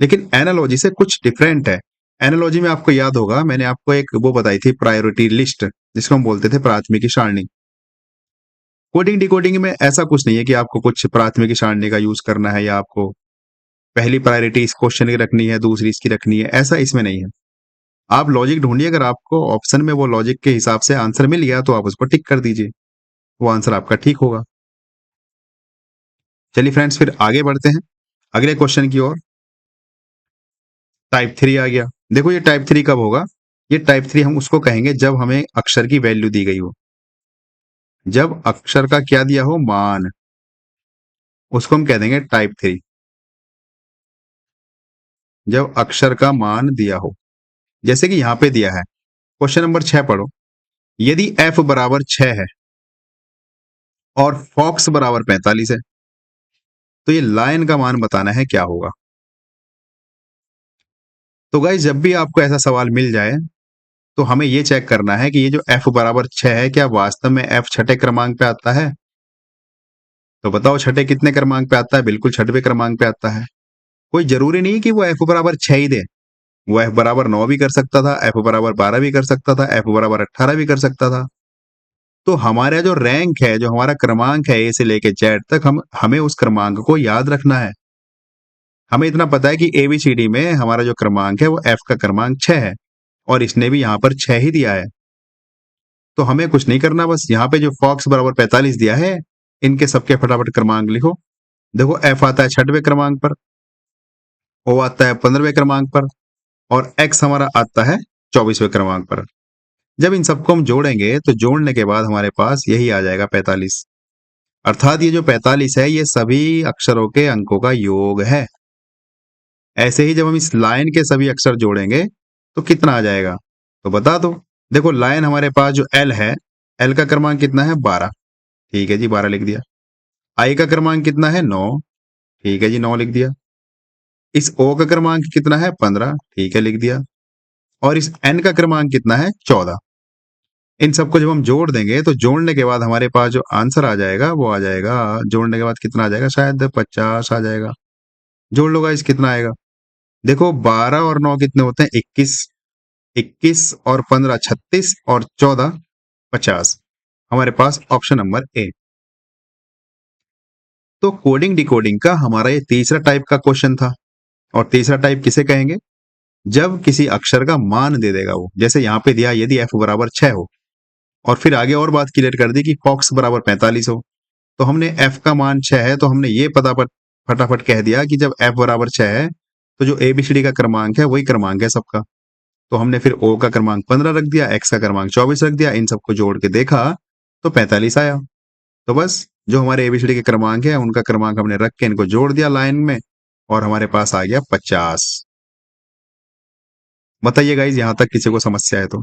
लेकिन एनालॉजी से कुछ डिफरेंट है। एनालॉजी में आपको याद होगा मैंने आपको एक वो बताई थी, प्रायोरिटी लिस्ट, जिसको हम बोलते थे प्राथमिकी सारणी। कोडिंग डिकोडिंग में ऐसा कुछ नहीं है कि आपको कुछ प्राथमिकी सारणी का यूज करना है, या आपको पहली प्रायोरिटी इस क्वेश्चन की रखनी है, दूसरी इसकी रखनी है, ऐसा इसमें नहीं है। आप लॉजिक ढूंढिए, अगर आपको ऑप्शन में वो लॉजिक के हिसाब से आंसर मिल गया तो आप उसको टिक कर दीजिए, वो आंसर आपका ठीक होगा। चलिए फ्रेंड्स, फिर आगे बढ़ते हैं अगले क्वेश्चन की ओर। टाइप 3 आ गया। देखो ये टाइप 3 कब होगा? ये टाइप 3 हम उसको कहेंगे जब हमें अक्षर की वैल्यू दी गई हो, जब अक्षर का क्या दिया हो, मान, उसको हम कह देंगे टाइप 3। जब अक्षर का मान दिया हो, जैसे कि यहाँ पे दिया है, क्वेश्चन नंबर 6 पढ़ो। यदि f बराबर 6 है और फॉक्स बराबर 45 है, तो ये लायन का मान बताना है क्या होगा। तो गाइस, जब भी आपको ऐसा सवाल मिल जाए तो हमें ये चेक करना है कि ये जो f बराबर 6 है, क्या वास्तव में f छठे क्रमांक पे आता है? तो बताओ छठे कितने क्रमांक पे आता है? बिल्कुल छठवें क्रमांक पे आता है। कोई जरूरी नहीं कि वो f बराबर 6 ही दे, वो f बराबर 9 भी कर सकता था, f बराबर 12 भी कर सकता था, f बराबर 18 भी कर सकता था। तो हमारा जो रैंक है, जो हमारा क्रमांक है, ए से लेके जेड तक, हमें उस क्रमांक को याद रखना है। हमें इतना पता है कि एबीसीडी में हमारा जो क्रमांक है वो f का क्रमांक 6 है और इसने भी यहाँ पर 6 ही दिया है। तो हमें कुछ नहीं करना, बस यहाँ पे जो फॉक्स बराबर 45 दिया है, इनके सबके फटाफट क्रमांक लिखो। देखो f आता है छठवें क्रमांक पर, o आता है 15वें क्रमांक पर और x हमारा आता है 24वें क्रमांक पर। जब इन सबको हम जोड़ेंगे तो जोड़ने के बाद हमारे पास यही आ जाएगा 45। अर्थात ये जो 45 है ये सभी अक्षरों के अंकों का योग है। ऐसे ही जब हम इस लाइन के सभी अक्षर जोड़ेंगे तो कितना आ जाएगा? तो बता दो। देखो लाइन हमारे पास जो L है, L का क्रमांक कितना है? 12। ठीक है जी, 12 लिख दिया। I का क्रमांक कितना है? 9। ठीक है जी, 9 लिख दिया। इस O का क्रमांक कितना है? 15। ठीक है, लिख दिया। और इस N का क्रमांक कितना है? 14। इन सबको जब हम जोड़ देंगे तो जोड़ने के बाद हमारे पास जो आंसर आ जाएगा वो आ जाएगा, जोड़ने के बाद कितना आ जाएगा? शायद 50 आ जाएगा। जोड़ लो गाइस, कितना आएगा? देखो 12 और 9 कितने होते हैं? 21। 21 और 15 36 और 14 50। हमारे पास ऑप्शन नंबर ए। तो कोडिंग डिकोडिंग का हमारा ये तीसरा टाइप का क्वेश्चन था। और तीसरा टाइप किसे कहेंगे? जब किसी अक्षर का मान दे देगा वो, जैसे यहाँ पे दिया यदि f बराबर 6 हो और फिर आगे और बात क्लियर कर दी कि फॉक्स बराबर 45 हो, तो हमने f का मान 6 है तो हमने ये फटाफट कह दिया कि जब f बराबर 6 है तो जो एबीसीडी का क्रमांक है वही क्रमांक है सबका। तो हमने फिर o का क्रमांक 15 रख दिया, x का क्रमांक 24 रख दिया, इन सबको जोड़ के देखा तो 45 आया। तो बस जो हमारे एबीसीडी के क्रमांक है उनका क्रमांक हमने रख के इनको जोड़ दिया लाइन में और हमारे पास आ गया 50। बताइए गाइज, यहां तक किसी को समस्या है तो?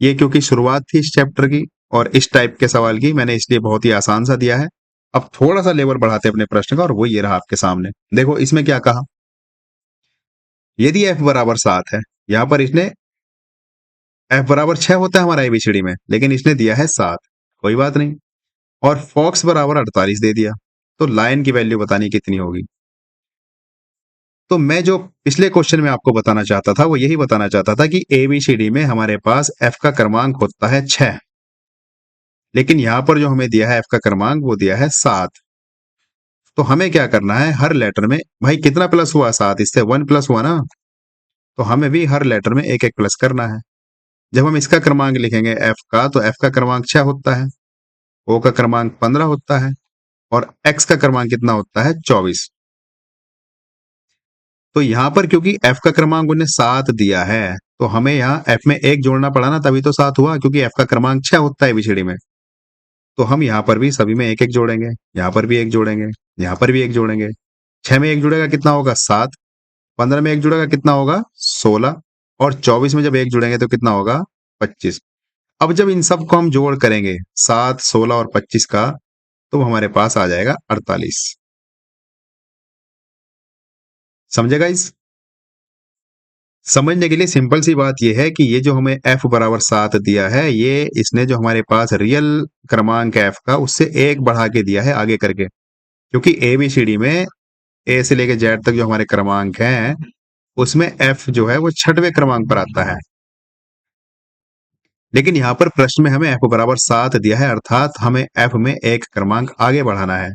ये क्योंकि शुरुआत थी इस चैप्टर की और इस टाइप के सवाल की, मैंने इसलिए बहुत ही आसान सा दिया है। अब थोड़ा सा लेवल बढ़ाते अपने प्रश्न का और वो ये रहा आपके सामने। देखो इसमें क्या कहा, यदि f बराबर 7 है, यहां पर इसने f बराबर 6 होता है हमारा एबीसीडी में, लेकिन इसने दिया है 7। कोई बात नहीं। और फॉक्स बराबर 48 दे दिया, तो लाइन की वैल्यू बतानी कितनी होगी? तो मैं जो पिछले क्वेश्चन में आपको बताना चाहता था वो यही बताना चाहता था कि एबीसीडी में हमारे पास f का क्रमांक होता है 6, लेकिन यहां पर जो हमें दिया है f का क्रमांक वो दिया है 7। तो हमें क्या करना है, हर लेटर में भाई कितना प्लस हुआ? 7, इससे 1 प्लस हुआ ना, तो हमें भी हर लेटर में एक एक प्लस करना है। जब हम इसका क्रमांक लिखेंगे f का, तो f का क्रमांक 6 होता है, o का क्रमांक 15 होता है और x का क्रमांक कितना होता है? 24। तो यहां पर क्योंकि f का क्रमांक उन्हें 7 दिया है तो हमें यहाँ f में 1 जोड़ना पड़ा ना, तभी तो 7 हुआ, क्योंकि f का क्रमांक 6 होता है एबीसीडी में। तो हम यहाँ पर भी सभी में एक एक जोड़ेंगे, यहाँ पर भी एक जोड़ेंगे, यहाँ पर भी एक जोड़ेंगे। 6 में एक जुड़ेगा कितना होगा? 7। 15 में एक जुड़ेगा कितना होगा? 16। और 24 में जब एक जुड़ेंगे तो कितना होगा? 25। अब जब इन सब को हम जोड़ करेंगे 7, 16 और 25 का, तो हमारे पास आ जाएगा 48। समझेगा? इस समझने के लिए सिंपल सी बात यह है कि ये जो हमें f बराबर 7 दिया है, ये इसने जो हमारे पास रियल क्रमांक है f का, उससे एक बढ़ा के दिया है आगे करके, क्योंकि एबीसीडी में ए से लेके जेड तक जो हमारे क्रमांक हैं उसमें f जो है वो छठवें क्रमांक पर आता है। लेकिन यहाँ पर प्रश्न में हमें f बराबर 7 दिया है, अर्थात हमें f में एक क्रमांक आगे बढ़ाना है।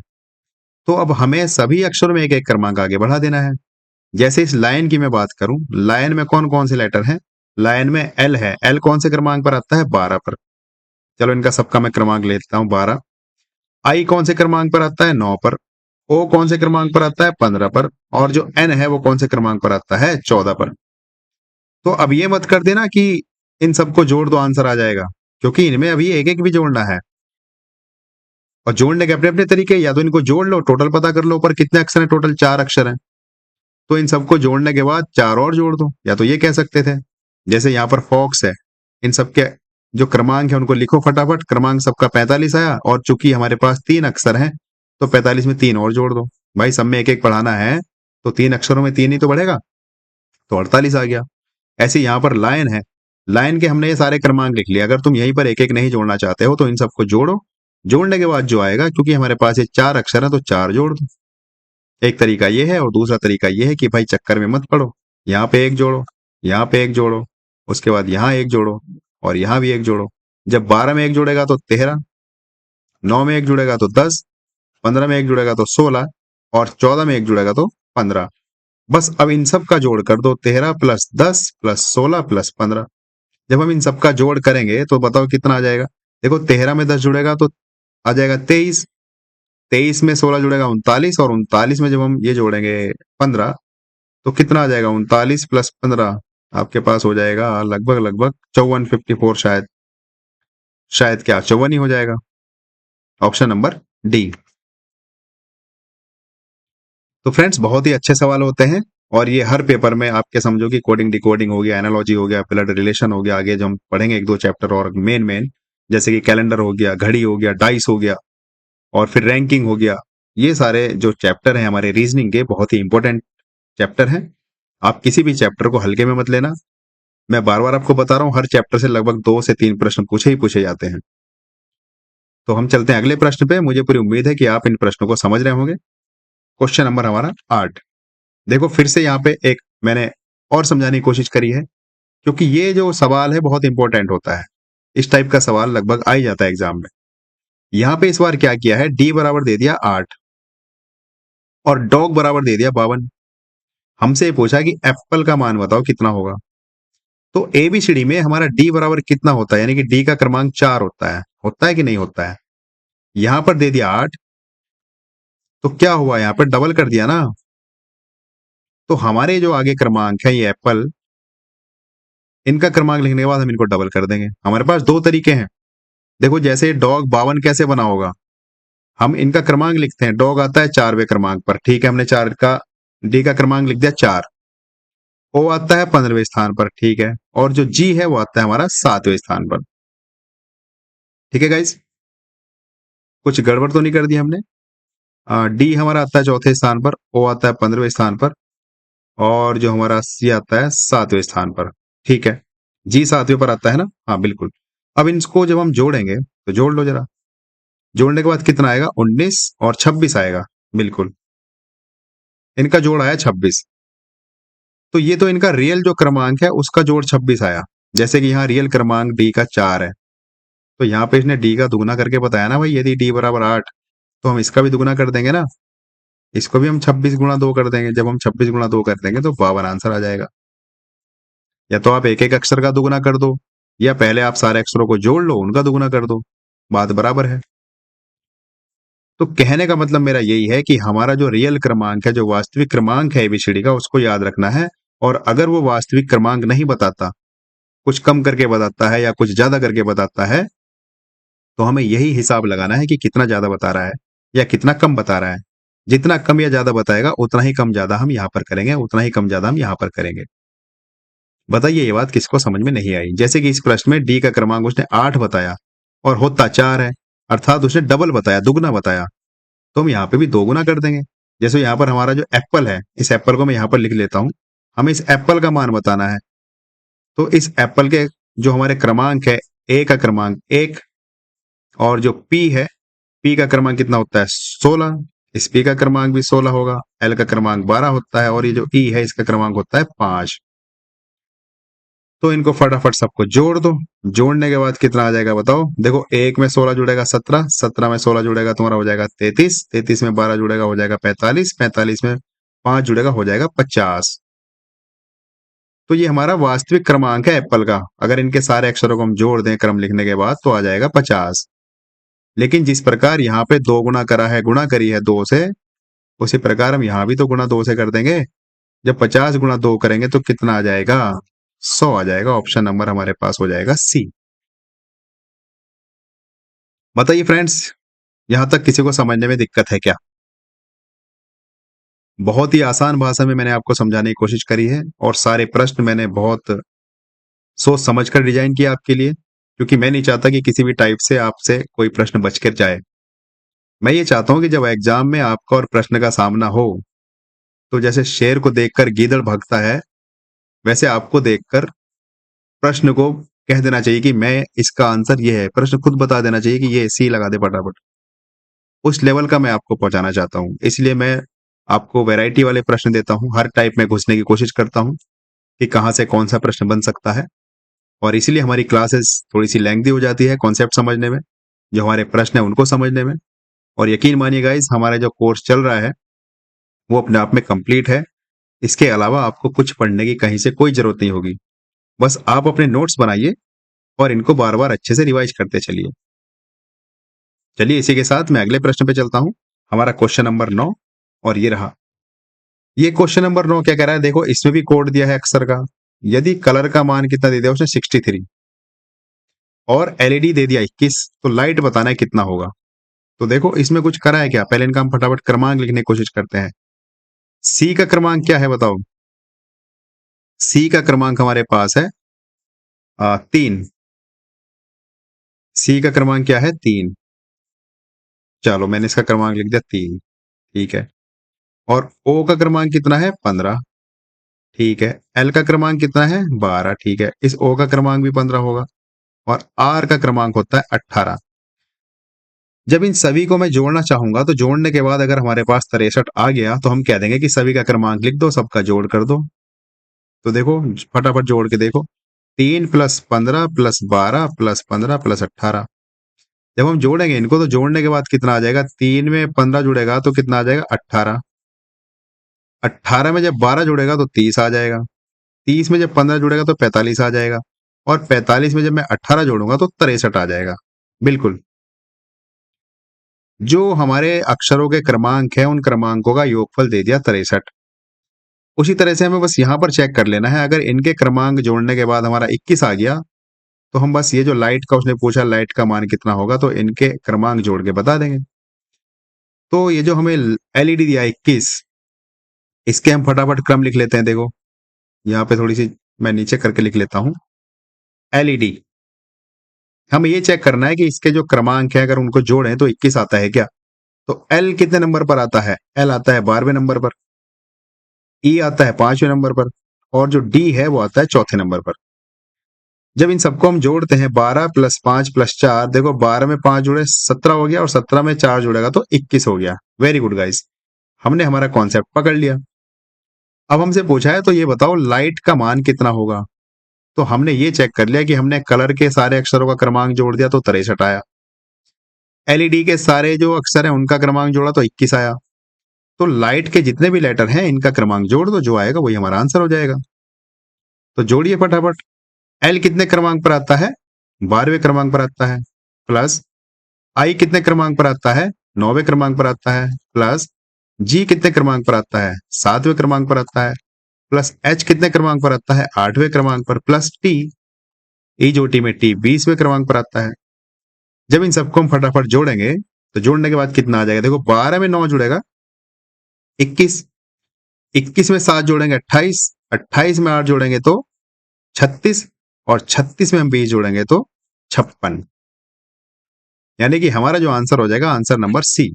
तो अब हमें सभी अक्षरों में एक एक क्रमांक आगे बढ़ा देना है। जैसे इस लाइन की मैं बात करूं, लाइन में कौन कौन से लेटर हैं? लाइन में L है, L कौन से क्रमांक पर आता है? 12 पर। चलो इनका सबका मैं क्रमांक लेता हूं, 12। I कौन से क्रमांक पर आता है? 9 पर। O कौन से क्रमांक पर आता है? 15 पर। और जो N है वो कौन से क्रमांक पर आता है? 14 पर। तो अब ये मत कर देना कि इन सबको जोड़ दो आंसर आ जाएगा, क्योंकि इनमें अभी एक एक भी जोड़ना है और जोड़ने के अपने अपने तरीके। या तो इनको जोड़ लो, टोटल पता कर लो ऊपर कितने अक्षर हैं, टोटल 4 अक्षर हैं, तो इन सबको जोड़ने के बाद 4 और जोड़ दो। या तो ये कह सकते थे, जैसे यहाँ पर फॉक्स है, इन सबके जो क्रमांक है उनको लिखो फटाफट, क्रमांक सबका 45 आया और चूंकि हमारे पास 3 अक्षर हैं तो 45 में 3 और जोड़ दो। भाई सब में एक एक पढ़ाना है तो 3 अक्षरों में 3 ही तो बढ़ेगा, तो 48 आ गया। ऐसे यहाँ पर लाइन है, लाइन के हमने ये सारे क्रमांक लिख लिए। अगर तुम यहीं पर एक एक नहीं जोड़ना चाहते हो तो इन सबको जोड़ो जोड़ने के बाद जो आएगा, क्योंकि हमारे पास ये 4 अक्षर है तो 4 जोड़ दो। एक तरीका ये है और दूसरा तरीका ये है कि भाई चक्कर में मत पड़ो, यहाँ पे एक जोड़ो, यहाँ पे एक जोड़ो, उसके बाद यहाँ एक जोड़ो और यहाँ भी एक जोड़ो। जब 12 में एक जुड़ेगा तो 13, 9 में एक जुड़ेगा तो 10, 15 में एक जुड़ेगा तो 16 और 14 में एक जुड़ेगा तो 15। बस अब इन सब का जोड़ कर दो, 13 प्लस 10 प्लस 16 प्लस 15। जब हम इन सब का जोड़ करेंगे तो बताओ कितना आ जाएगा। देखो 13 में 10 जुड़ेगा तो आ जाएगा 23, 23 में 16 जुड़ेगा 39 और 39 में जब हम ये जोड़ेंगे 15 तो कितना आ जाएगा, 39 प्लस 15 आपके पास हो जाएगा लगभग लगभग 54, 54 शायद क्या 54 ही हो जाएगा। Option number D. तो फ्रेंड्स बहुत ही अच्छे सवाल होते हैं और ये हर पेपर में आपके समझो कि कोडिंग डिकोडिंग हो गया, एनालॉजी हो गया, ब्लड रिलेशन हो गया, आगे जो हम पढ़ेंगे एक दो चैप्टर और मेन जैसे कि कैलेंडर हो गया, घड़ी हो गया, डाइस हो गया और फिर रैंकिंग हो गया। ये सारे जो चैप्टर हैं हमारे रीजनिंग के बहुत ही इंपॉर्टेंट चैप्टर हैं। आप किसी भी चैप्टर को हल्के में मत लेना। मैं बार बार आपको बता रहा हूँ, हर चैप्टर से लगभग 2 से 3 प्रश्न पूछे ही पूछे जाते हैं। तो हम चलते हैं अगले प्रश्न पे। मुझे पूरी उम्मीद है कि आप इन प्रश्नों को समझ रहे होंगे। क्वेश्चन नंबर हमारा 8। देखो फिर से यहाँ पे एक मैंने और समझाने की कोशिश करी है, क्योंकि ये जो सवाल है बहुत इंपॉर्टेंट होता है। इस टाइप का सवाल लगभग आ ही जाता है एग्जाम में। यहाँ पे इस बार क्या किया है, डी बराबर दे दिया 8 और डॉग बराबर दे दिया 52। हमसे ये पूछा कि एप्पल का मान बताओ कितना होगा। तो एबीसीडी में हमारा डी बराबर कितना होता है, यानी कि डी का क्रमांक 4 होता है कि नहीं होता है। यहां पर दे दिया 8 तो क्या हुआ, यहां पर डबल कर दिया ना। तो हमारे जो आगे क्रमांक है ये एप्पल, इनका क्रमांक लिखने के बाद हम इनको डबल कर देंगे। हमारे पास दो तरीके हैं। देखो जैसे डॉग 52 कैसे बना होगा, हम इनका क्रमांक लिखते हैं। डॉग आता है 4वें क्रमांक पर, ठीक है, हमने 4 का डी का क्रमांक लिख दिया 4। ओ आता है 15वें स्थान पर, ठीक है, और जो जी है वो आता है हमारा 7वें स्थान पर। ठीक है गाइस, कुछ गड़बड़ तो नहीं कर दी हमने। डी हमारा आता है चौथे स्थान पर, ओ आता है 15वें स्थान पर और जो हमारा सी आता है 7वें स्थान पर। ठीक है, जी 7वें पर आता है ना, हाँ बिल्कुल। अब इनको जब हम जोड़ेंगे तो जोड़ लो जरा। जोड़ने के बाद कितना आएगा, 19 और 26 आएगा। बिल्कुल, इनका जोड़ आया 26। तो ये तो इनका रियल जो क्रमांक है उसका जोड़ 26 आया। जैसे कि यहाँ रियल क्रमांक डी का 4 है, तो यहाँ पे इसने डी का दुगुना करके बताया ना भाई, यदि डी बराबर 8 तो हम इसका भी दुगुना कर देंगे ना। इसको भी हम 26 गुणा 2 कर देंगे। जब हम 26 गुणा 2 कर देंगे तो 52 आंसर आ जाएगा। या तो आप एक एक अक्षर का दुगुना कर दो, या पहले आप सारे अक्षरों को जोड़ लो, उनका दुगुना कर दो, बात बराबर है। तो कहने का मतलब मेरा यही है कि हमारा जो रियल क्रमांक है, जो वास्तविक क्रमांक है एबीसीडी का, उसको याद रखना है। और अगर वो वास्तविक क्रमांक नहीं बताता, कुछ कम करके बताता है या कुछ ज्यादा करके बताता है, तो हमें यही हिसाब लगाना है कि कितना ज्यादा बता रहा है या कितना कम बता रहा है। जितना कम या ज्यादा बताएगा उतना ही कम ज्यादा हम यहाँ पर करेंगे, उतना ही कम ज्यादा हम यहाँ पर करेंगे। बताइए ये बात किसको समझ में नहीं आई। जैसे कि इस प्रश्न में डी का क्रमांक उसने 8 बताया और होता 4 है, अर्थात उसने डबल बताया, दुगुना बताया, तो हम यहाँ पे भी दो गुना कर देंगे। जैसे यहाँ पर हमारा जो एप्पल है, इस एप्पल को मैं यहाँ पर लिख लेता हूँ। हमें इस एप्पल का मान बताना है, तो इस एप्पल के जो हमारे क्रमांक है, ए का क्रमांक 1 और जो पी है, पी का क्रमांक कितना होता है 16, इस पी का क्रमांक भी 16 होगा, एल का क्रमांक 12 होता है और ये जो ई है इसका क्रमांक होता है 5। तो इनको फटाफट सबको जोड़ दो। जोड़ने के बाद कितना आ जाएगा बताओ। देखो 1 में 16 जुड़ेगा 17, 17 में 16 जुड़ेगा तुम्हारा हो जाएगा 33, 33 में 12 जुड़ेगा हो जाएगा 45, 45 में 5 जुड़ेगा हो जाएगा 50। तो ये हमारा वास्तविक क्रमांक है एप्पल का। अगर इनके सारे अक्षरों को हम जोड़ दें क्रम लिखने के बाद तो आ जाएगा 50। लेकिन जिस प्रकार यहाँ पे 2 गुना करा है, गुणा करी है 2 से, उसी प्रकार हम यहाँ भी तो गुणा 2 से कर देंगे। जब 50 गुणा 2 करेंगे तो कितना आ जाएगा, 100 आ जाएगा। ऑप्शन नंबर हमारे पास हो जाएगा सी। बताइए फ्रेंड्स, यहां तक किसी को समझने में दिक्कत है क्या? बहुत ही आसान भाषा में मैंने आपको समझाने की कोशिश करी है और सारे प्रश्न मैंने बहुत सोच समझकर डिजाइन किया आपके लिए, क्योंकि मैं नहीं चाहता कि किसी भी टाइप से आपसे कोई प्रश्न बचकर जाए। मैं ये चाहता हूं कि जब एग्जाम में आपका और प्रश्न का सामना हो, तो जैसे शेर को देखकर गीदड़ भागता है, वैसे आपको देखकर प्रश्न को कह देना चाहिए कि मैं इसका आंसर ये है, प्रश्न खुद बता देना चाहिए कि ये सी लगा दे फटाफट। उस लेवल का मैं आपको पहुंचाना चाहता हूँ, इसलिए मैं आपको वैरायटी वाले प्रश्न देता हूँ, हर टाइप में घुसने की कोशिश करता हूँ कि कहाँ से कौन सा प्रश्न बन सकता है। और इसीलिए हमारी क्लासेस थोड़ी सी लेंथी हो जाती है कॉन्सेप्ट समझने में, जो हमारे प्रश्न है उनको समझने में। और यकीन मानिए गाइस, हमारा जो कोर्स चल रहा है वो अपने आप में कंप्लीट है। इसके अलावा आपको कुछ पढ़ने की कहीं से कोई जरूरत नहीं होगी। बस आप अपने नोट्स बनाइए और इनको बार बार अच्छे से रिवाइज करते चलिए। चलिए इसी के साथ मैं अगले प्रश्न पे चलता हूं। हमारा क्वेश्चन नंबर 9 और ये रहा। ये क्वेश्चन नंबर 9 क्या कह रहा है, देखो इसमें भी कोड दिया है अक्षर का। यदि कलर का मान कितना दे दिया उसने 63 और एलईडी दे दिया 21, तो लाइट बताना है कितना होगा। तो देखो इसमें कुछ करा है क्या, पहले इनका हम फटाफट क्रमांक लिखने की कोशिश करते हैं। सी का क्रमांक क्या है बताओ। सी का क्रमांक हमारे पास है 3। सी का क्रमांक क्या है 3। चलो मैंने इसका क्रमांक लिख दिया 3। ठीक है। और ओ का क्रमांक कितना है 15। ठीक है। एल का क्रमांक कितना है 12। ठीक है, इस ओ का क्रमांक भी 15 होगा। और आर का क्रमांक होता है 18। जब इन सभी को मैं जोड़ना चाहूंगा तो जोड़ने के बाद अगर हमारे पास 63 आ गया तो हम कह देंगे कि सभी का क्रमांक लिख दो, सबका जोड़ कर दो। तो देखो फटाफट जोड़ के देखो, 3 + 15 + 12 + 15 + 18। जब हम जोड़ेंगे इनको तो जोड़ने के बाद कितना आ जाएगा, 3 में 15 जुड़ेगा तो कितना आ जाएगा 18। 18 में जब 12 जुड़ेगा तो 30 आ जाएगा। 30 में जब 15 जुड़ेगा तो 45 आ जाएगा। और 45 में जब मैं 18 जोड़ूंगा तो 63 आ जाएगा। बिल्कुल, जो हमारे अक्षरों के क्रमांक है उन क्रमांकों का योगफल दे दिया 63। उसी तरह से हमें बस यहाँ पर चेक कर लेना है, अगर इनके क्रमांक जोड़ने के बाद हमारा 21 आ गया तो हम बस ये जो लाइट का उसने पूछा लाइट का मान कितना होगा तो इनके क्रमांक जोड़ के बता देंगे। तो ये जो हमें एलईडी दिया 21, इसके हम फटाफट क्रम लिख लेते हैं। देखो यहाँ पे थोड़ी सी मैं नीचे करके लिख लेता हूँ। एलईडी हमें ये चेक करना है कि इसके जो क्रमांक है अगर उनको जोड़ें तो 21 आता है क्या। तो एल कितने नंबर पर आता है, एल आता है 12वें नंबर पर, ई आता है 5वें नंबर पर, और जो डी है वो आता है चौथे नंबर पर। जब इन सबको हम जोड़ते हैं 12 + 5 + 4, देखो 12 में 5 जुड़े 17 हो गया और 17 में 4 जुड़ेगा तो 21 हो गया। वेरी गुड गाइस, हमने हमारा कॉन्सेप्ट पकड़ लिया। अब हमसे पूछा है तो ये बताओ लाइट का मान कितना होगा। तो हमने ये चेक कर लिया कि हमने कलर के सारे अक्षरों का क्रमांक जोड़ दिया तो 63 आया। एलईडी के सारे जो अक्षर हैं उनका क्रमांक जोड़ा तो 21 आया। तो लाइट के जितने भी लेटर हैं इनका क्रमांक जोड़ दो, जो आएगा वही हमारा आंसर हो जाएगा। तो जोड़िए फटाफट। एल कितने क्रमांक पर आता है, 12वें क्रमांक पर आता है, प्लस आई कितने क्रमांक पर आता है, 9वें क्रमांक पर आता है, प्लस जी कितने क्रमांक पर आता है, 7वें क्रमांक पर आता है, प्लस एच कितने क्रमांक पर आता है, 8वें क्रमांक पर, प्लस टी, ई जो टी में टी 20वें क्रमांक पर आता है। जब इन सबको हम फटाफट जोड़ेंगे तो जोड़ने के बाद कितना आ जाएगा, देखो 12 में 9 जुड़ेगा 21, 21 में 7 जोड़ेंगे 28, 28 में 8 जोड़ेंगे तो 36, और 36 में हम 20 जोड़ेंगे तो 56। यानी कि हमारा जो आंसर हो जाएगा आंसर नंबर सी।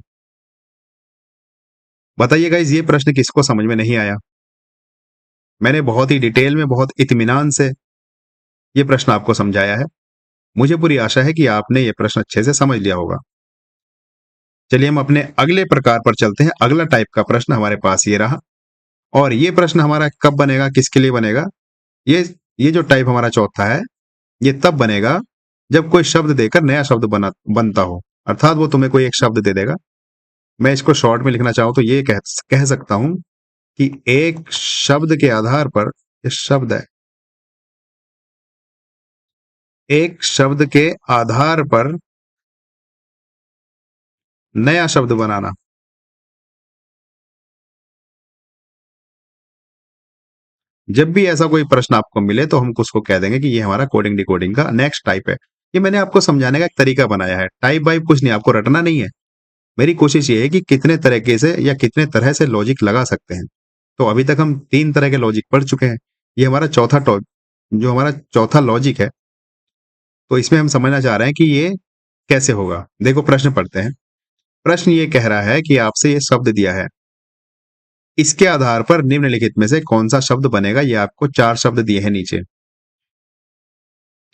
बताइए गाइस, ये प्रश्न किसको समझ में नहीं आया। मैंने बहुत ही डिटेल में बहुत इत्मीनान से ये प्रश्न आपको समझाया है। मुझे पूरी आशा है कि आपने ये प्रश्न अच्छे से समझ लिया होगा। चलिए हम अपने अगले प्रकार पर चलते हैं। अगला टाइप का प्रश्न हमारे पास ये रहा, और ये प्रश्न हमारा कब बनेगा, किसके लिए बनेगा, ये जो टाइप हमारा चौथा है ये तब बनेगा जब कोई शब्द देकर नया शब्द बनता हो। अर्थात वो तुम्हें कोई एक शब्द दे देगा। मैं इसको शॉर्ट में लिखना चाहूं तो ये कह सकता हूं कि एक शब्द के आधार पर, ये शब्द है, एक शब्द के आधार पर नया शब्द बनाना। जब भी ऐसा कोई प्रश्न आपको मिले तो हम उसको कह देंगे कि ये हमारा कोडिंग डिकोडिंग का नेक्स्ट टाइप है। ये मैंने आपको समझाने का एक तरीका बनाया है, टाइप वाइप कुछ नहीं, आपको रटना नहीं है। मेरी कोशिश ये है कि कितने तरीके से या कितने तरह से लॉजिक लगा सकते हैं। तो अभी तक हम 3 तरह के लॉजिक पढ़ चुके हैं। ये हमारा जो हमारा चौथा लॉजिक है, तो इसमें हम समझना चाह रहे हैं कि ये कैसे होगा। देखो प्रश्न पढ़ते हैं। प्रश्न ये कह रहा है कि आपसे ये शब्द दिया है, इसके आधार पर निम्नलिखित में से कौन सा शब्द बनेगा। ये आपको 4 शब्द दिए हैं नीचे।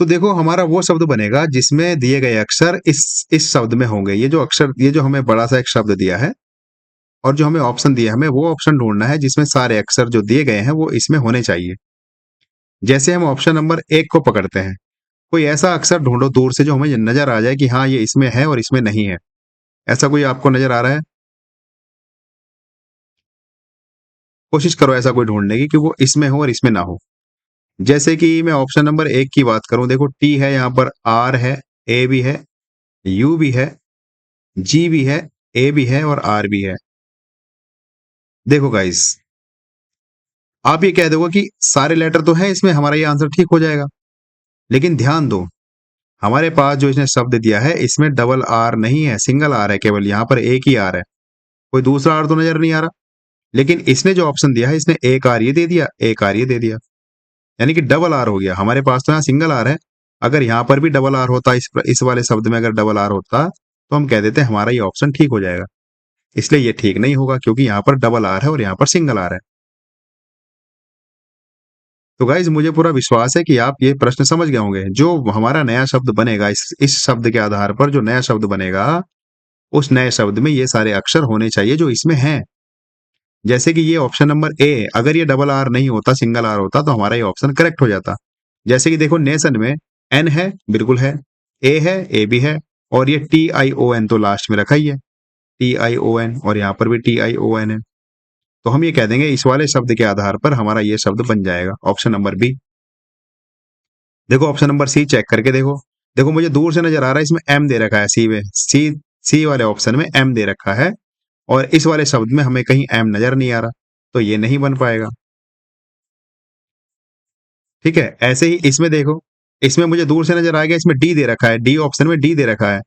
तो देखो हमारा वो शब्द बनेगा जिसमें दिए गए अक्षर इस शब्द में होंगे। ये जो अक्षर, ये जो हमें बड़ा सा एक शब्द दिया है और जो हमें ऑप्शन दिया है, हमें वो ऑप्शन ढूंढना है जिसमें सारे अक्षर जो दिए गए हैं वो इसमें होने चाहिए। जैसे हम ऑप्शन नंबर 1 को पकड़ते हैं, कोई ऐसा अक्षर ढूंढो दूर से जो हमें नजर आ जाए कि हाँ ये इसमें है और इसमें नहीं है। ऐसा कोई आपको नजर आ रहा है? कोशिश करो ऐसा कोई ढूंढने की कि वो इसमें हो और इसमें ना हो। जैसे कि मैं ऑप्शन नंबर 1 की बात करूं, देखो टी है, यहाँ पर आर है, ए भी है, यू भी है, जी भी है, ए भी है और आर भी है। देखो गाइस, आप ये कह दोगे कि सारे लेटर तो हैं इसमें, हमारा ये आंसर ठीक हो जाएगा। लेकिन ध्यान दो, हमारे पास जो इसने शब्द दिया है इसमें डबल आर नहीं है, सिंगल आर है, केवल यहाँ पर एक ही आर है, कोई दूसरा आर तो नजर नहीं आ रहा। लेकिन इसने जो ऑप्शन दिया है, इसने एक आर ये दे दिया, एक आर ये दे दिया, यानी कि डबल आर हो गया। हमारे पास तो यहाँ सिंगल आर है। अगर यहाँ पर भी डबल आर होता, इस वाले शब्द में अगर डबल आर होता, तो हम कह देते हमारा ये ऑप्शन ठीक हो जाएगा। इसलिए ये ठीक नहीं होगा क्योंकि यहाँ पर डबल आर है और यहाँ पर सिंगल आर है। तो गाइज मुझे पूरा विश्वास है कि आप ये प्रश्न समझ गए होंगे। जो हमारा नया शब्द बनेगा, इस शब्द के आधार पर जो नया शब्द बनेगा, उस नए शब्द में ये सारे अक्षर होने चाहिए जो इसमें हैं। जैसे कि ये ऑप्शन नंबर ए, अगर ये डबल आर नहीं होता, सिंगल आर होता, तो हमारा ये ऑप्शन करेक्ट हो जाता। जैसे कि देखो नेशन में एन है, बिल्कुल है, ए है, ए भी है, और ये TION तो लास्ट में रखा ही है, TION, और यहाँ पर भी TION है। तो हम ये कह देंगे इस वाले शब्द के आधार पर हमारा ये शब्द बन जाएगा ऑप्शन नंबर बी। देखो ऑप्शन नंबर सी चेक करके देखो। देखो मुझे दूर से नजर आ रहा है इसमें एम दे रखा है, सी में, सी वाले ऑप्शन में एम दे रखा है और इस वाले शब्द में हमें कहीं एम नजर नहीं आ रहा, तो ये नहीं बन पाएगा। ठीक है, ऐसे ही इसमें देखो, इसमें मुझे दूर से नजर आ गया, इसमें डी दे रखा है, डी ऑप्शन में डी दे रखा है,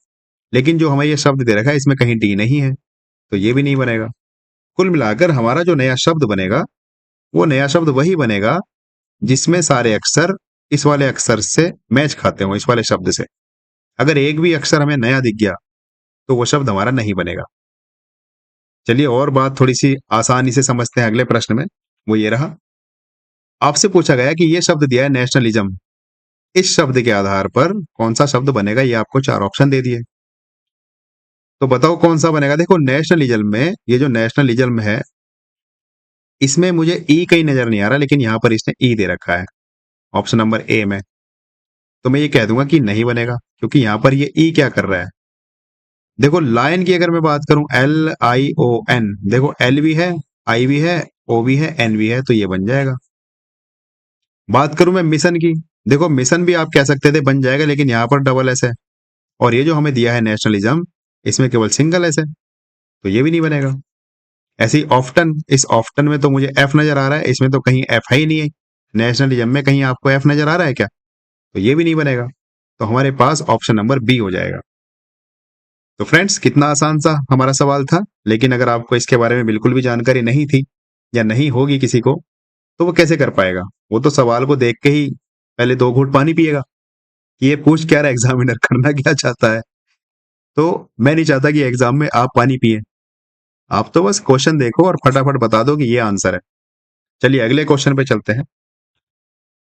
लेकिन जो हमें ये शब्द दे रखा है इसमें कहीं डी नहीं है, तो ये भी नहीं बनेगा। कुल मिलाकर हमारा जो नया शब्द बनेगा, वो नया शब्द वही बनेगा जिसमें सारे अक्षर इस वाले अक्षर से मैच खाते हो, इस वाले शब्द से। अगर एक भी अक्षर हमें नया दिख गया तो वो शब्द हमारा नहीं बनेगा। चलिए और बात थोड़ी सी आसानी से समझते हैं अगले प्रश्न में। वो ये रहा, आपसे पूछा गया कि ये शब्द दिया है नेशनलिज्म, इस शब्द के आधार पर कौन सा शब्द बनेगा, ये आपको 4 ऑप्शन दे दिए। तो बताओ कौन सा बनेगा। देखो नेशनलिज्म में, ये जो नेशनलिज्म है, इसमें मुझे ई कहीं नजर नहीं आ रहा, लेकिन यहां पर इसने ई दे रखा है ऑप्शन नंबर ए में, तो मैं ये कह दूंगा कि नहीं बनेगा क्योंकि यहां पर ये ई क्या कर रहा है। देखो लायन की अगर मैं बात करूं, LION, देखो एल भी है, आई भी है, ओ भी है, एन भी है, तो ये बन जाएगा। बात करूं मैं मिशन की, देखो मिशन भी आप कह सकते थे बन जाएगा, लेकिन यहां पर डबल एस है और ये जो हमें दिया है नेशनलिज्म, इसमें केवल सिंगल एस है, तो ये भी नहीं बनेगा। ऐसे ही ऑफ्टन, इस ऑफ्टन में तो मुझे एफ नजर आ रहा है, इसमें तो कहीं एफ है ही नहीं है। नेशनलिज्म में कहीं आपको एफ नजर आ रहा है क्या? तो ये भी नहीं बनेगा। तो हमारे पास ऑप्शन नंबर बी हो जाएगा। तो फ्रेंड्स कितना आसान सा हमारा सवाल था, लेकिन अगर आपको इसके बारे में बिल्कुल भी जानकारी नहीं थी या नहीं होगी किसी को, तो वो कैसे कर पाएगा? वो तो सवाल को देख के ही पहले 2 घूंट पानी पिएगा कि ये पूछ क्या रहा है एग्जामिनर, करना क्या चाहता है। तो मैं नहीं चाहता कि एग्जाम में आप पानी पिए, आप तो बस क्वेश्चन देखो और फटाफट बता दो कि ये आंसर है। चलिए अगले क्वेश्चन पे चलते हैं।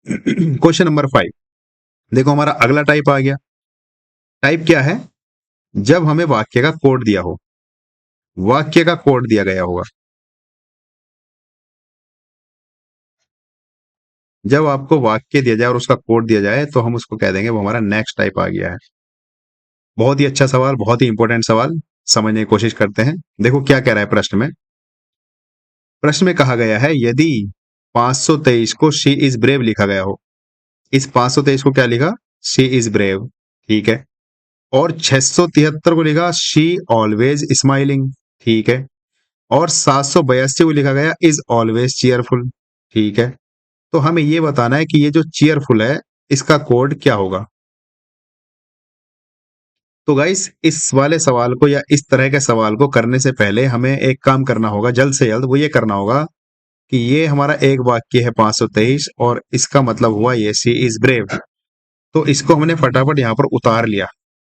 क्वेश्चन नंबर 5, देखो हमारा अगला टाइप आ गया। टाइप क्या है? जब हमें वाक्य का कोड दिया हो, वाक्य का कोड दिया गया होगा। जब आपको वाक्य दिया जाए और उसका कोड दिया जाए तो हम उसको कह देंगे वो हमारा नेक्स्ट टाइप आ गया है। बहुत ही अच्छा सवाल, बहुत ही इंपॉर्टेंट सवाल, समझने की कोशिश करते हैं। देखो क्या कह रहा है प्रश्न में। प्रश्न में कहा गया है यदि 523 को शी इज ब्रेव लिखा गया हो, इस 523 को क्या लिखा? शी इज ब्रेव, ठीक है। और 673 को लिखा शी ऑलवेज स्माइलिंग, ठीक है। और 782 को लिखा गया इज ऑलवेज चीयरफुल, ठीक है। तो हमें ये बताना है कि ये जो चीयरफुल है इसका कोड क्या होगा। तो गाइस इस वाले सवाल को या इस तरह के सवाल को करने से पहले हमें एक काम करना होगा जल्द से जल्द, वो ये करना होगा कि ये हमारा एक वाक्य है 523 और इसका मतलब हुआ ये शी इज ब्रेव। तो इसको हमने फटाफट यहाँ पर उतार लिया।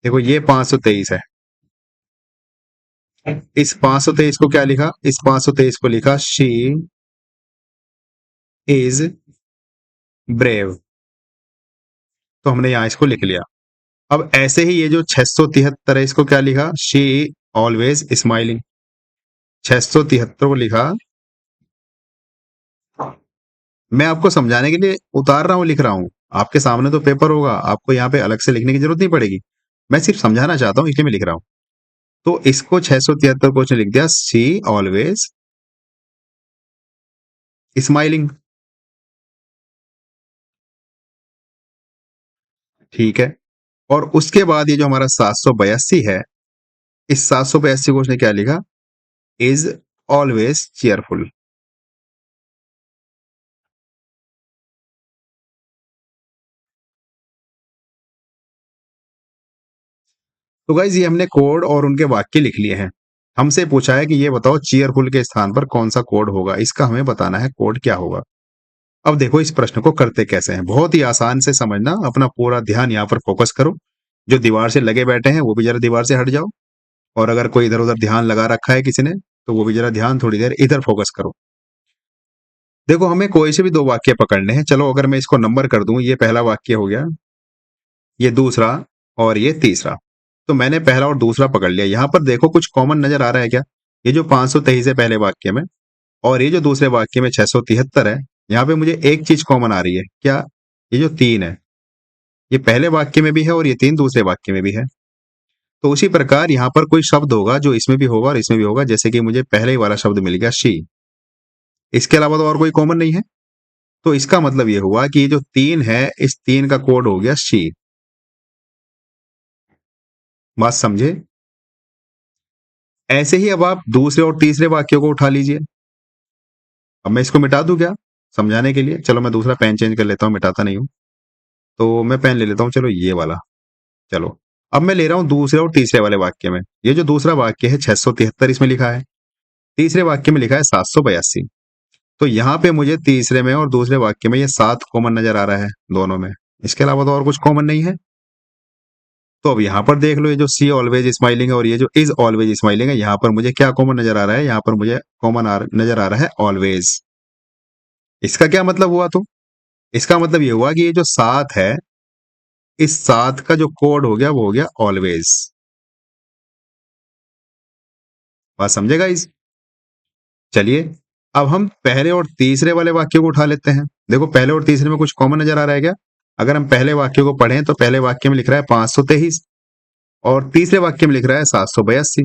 देखो ये 523 है, इस 523 को क्या लिखा? इस 523 को लिखा शी इज ब्रेव। तो हमने यहाँ इसको लिख लिया। अब ऐसे ही ये जो 673 है इसको क्या लिखा, शी ऑलवेज स्माइलिंग। 673 को लिखा, मैं आपको समझाने के लिए उतार रहा हूँ, लिख रहा हूँ। आपके सामने तो पेपर होगा, आपको यहाँ पे अलग से लिखने की जरूरत नहीं पड़ेगी। मैं सिर्फ समझाना चाहता हूँ, इसलिए मैं लिख रहा हूँ। तो इसको 673 को उसने लिख दिया, सी ऑलवेज स्माइलिंग। ठीक है। और उसके बाद ये जो हमारा 782 है, इस 782 को उसने क्या लिखा, इज ऑलवेज चीयरफुल। तो गाइज ये हमने कोड और उनके वाक्य लिख लिए हैं। हमसे पूछा है कि ये बताओ चीयरफुल के स्थान पर कौन सा कोड होगा, इसका हमें बताना है कोड क्या होगा। अब देखो इस प्रश्न को करते कैसे हैं, बहुत ही आसान से समझना, अपना पूरा ध्यान यहाँ पर फोकस करो। जो दीवार से लगे बैठे हैं वो भी जरा दीवार से हट जाओ, और अगर कोई इधर उधर ध्यान लगा रखा है किसी ने, तो वो भी जरा ध्यान थोड़ी देर इधर फोकस करो। देखो हमें कोई से भी दो वाक्य पकड़ने हैं। चलो अगर मैं इसको नंबर कर दूं, ये पहला वाक्य हो गया, ये दूसरा और ये तीसरा। तो मैंने पहला और दूसरा पकड़ लिया। यहाँ पर देखो कुछ कॉमन नजर आ रहा है क्या, ये जो 523 है पहले वाक्य में, और ये जो दूसरे वाक्य में 673 है, यहाँ पे मुझे एक चीज कॉमन आ रही है, क्या, ये जो 3 है ये पहले वाक्य में भी है और ये 3 दूसरे वाक्य में भी है। तो उसी प्रकार यहाँ पर कोई शब्द होगा जो इसमें भी होगा और इसमें भी होगा, जैसे कि मुझे पहले ही वाला शब्द मिल गया, शी। इसके अलावा तो और कोई कॉमन नहीं है। तो इसका मतलब ये हुआ कि ये जो 3 है, इस 3 का कोड हो गया शी। बात समझे। ऐसे ही अब आप दूसरे और तीसरे वाक्यों को उठा लीजिए। अब मैं इसको मिटा दूं क्या, समझाने के लिए। चलो मैं दूसरा पेन चेंज कर लेता हूँ, मिटाता नहीं हूं। तो मैं पेन ले लेता हूँ, चलो ये वाला। चलो अब मैं ले रहा हूं दूसरे और तीसरे वाले वाक्य में। ये जो दूसरा वाक्य है 673 इसमें लिखा है, तीसरे वाक्य में लिखा है 782। तो यहाँ पे मुझे तीसरे में और दूसरे वाक्य में ये 7 कॉमन नजर आ रहा है दोनों में। इसके अलावा तो और कुछ कॉमन नहीं है। तो अब यहाँ पर देख लो, ये जो सी ऑलवेज स्माइलिंग है और ये जो इज ऑलवेज स्माइलिंग है, यहाँ पर मुझे क्या कॉमन नजर आ रहा है, यहाँ पर मुझे कॉमन नजर आ रहा है ऑलवेज। इसका क्या मतलब हुआ, तो इसका मतलब ये हुआ कि ये जो 7 है, इस 7 का जो कोड हो गया वो हो गया ऑलवेज। बात समझेगा इस। चलिए अब हम पहले और तीसरे वाले वाक्य को उठा लेते हैं। देखो पहले और तीसरे में कुछ कॉमन नजर आ रहा है क्या। अगर हम पहले वाक्य को पढ़ें तो पहले वाक्य में लिख रहा है 523 और तीसरे वाक्य में लिख रहा है 782।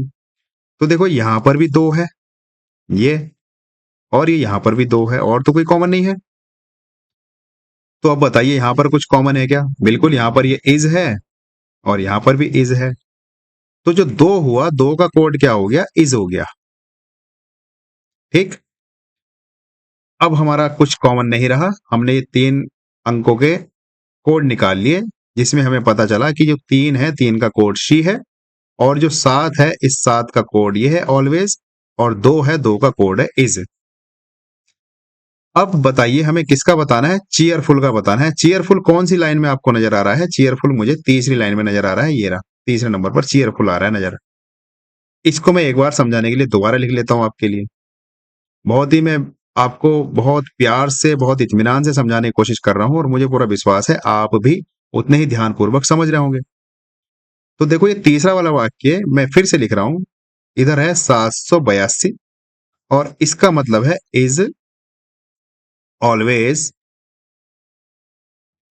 तो देखो यहां पर भी 2 है ये, और ये यहां पर भी 2 है, और तो कोई कॉमन नहीं है। तो अब बताइए यहां पर कुछ कॉमन है क्या। बिल्कुल, यहां पर ये इज है और यहां पर भी इज है। तो जो 2 हुआ, 2 का कोड क्या हो गया, इज हो गया। ठीक। अब हमारा कुछ कॉमन नहीं रहा, हमने ये 3 अंकों के कोड निकाल लिए, जिसमें हमें पता चला कि जो 3 है 3 का कोड शी है, और जो 7 है इस 7 का कोड ये है ऑलवेज, और 2 है 2 का कोड है इज। अब बताइए हमें किसका बताना है, चीयरफुल का बताना है। चीयरफुल कौन सी लाइन में आपको नजर आ रहा है, चीयरफुल मुझे तीसरी लाइन में नजर आ रहा है, ये रहा तीसरे नंबर पर चीयरफुल आ रहा है नजर। इसको मैं एक बार समझाने के लिए दोबारा लिख लेता हूं आपके लिए। बहुत ही मैं आपको बहुत प्यार से, बहुत इत्मीनान से समझाने की कोशिश कर रहा हूं, और मुझे पूरा विश्वास है आप भी उतने ही ध्यानपूर्वक समझ रहे होंगे। तो देखो ये तीसरा वाला वाक्य मैं फिर से लिख रहा हूं, इधर है 782 और इसका मतलब है इज ऑलवेज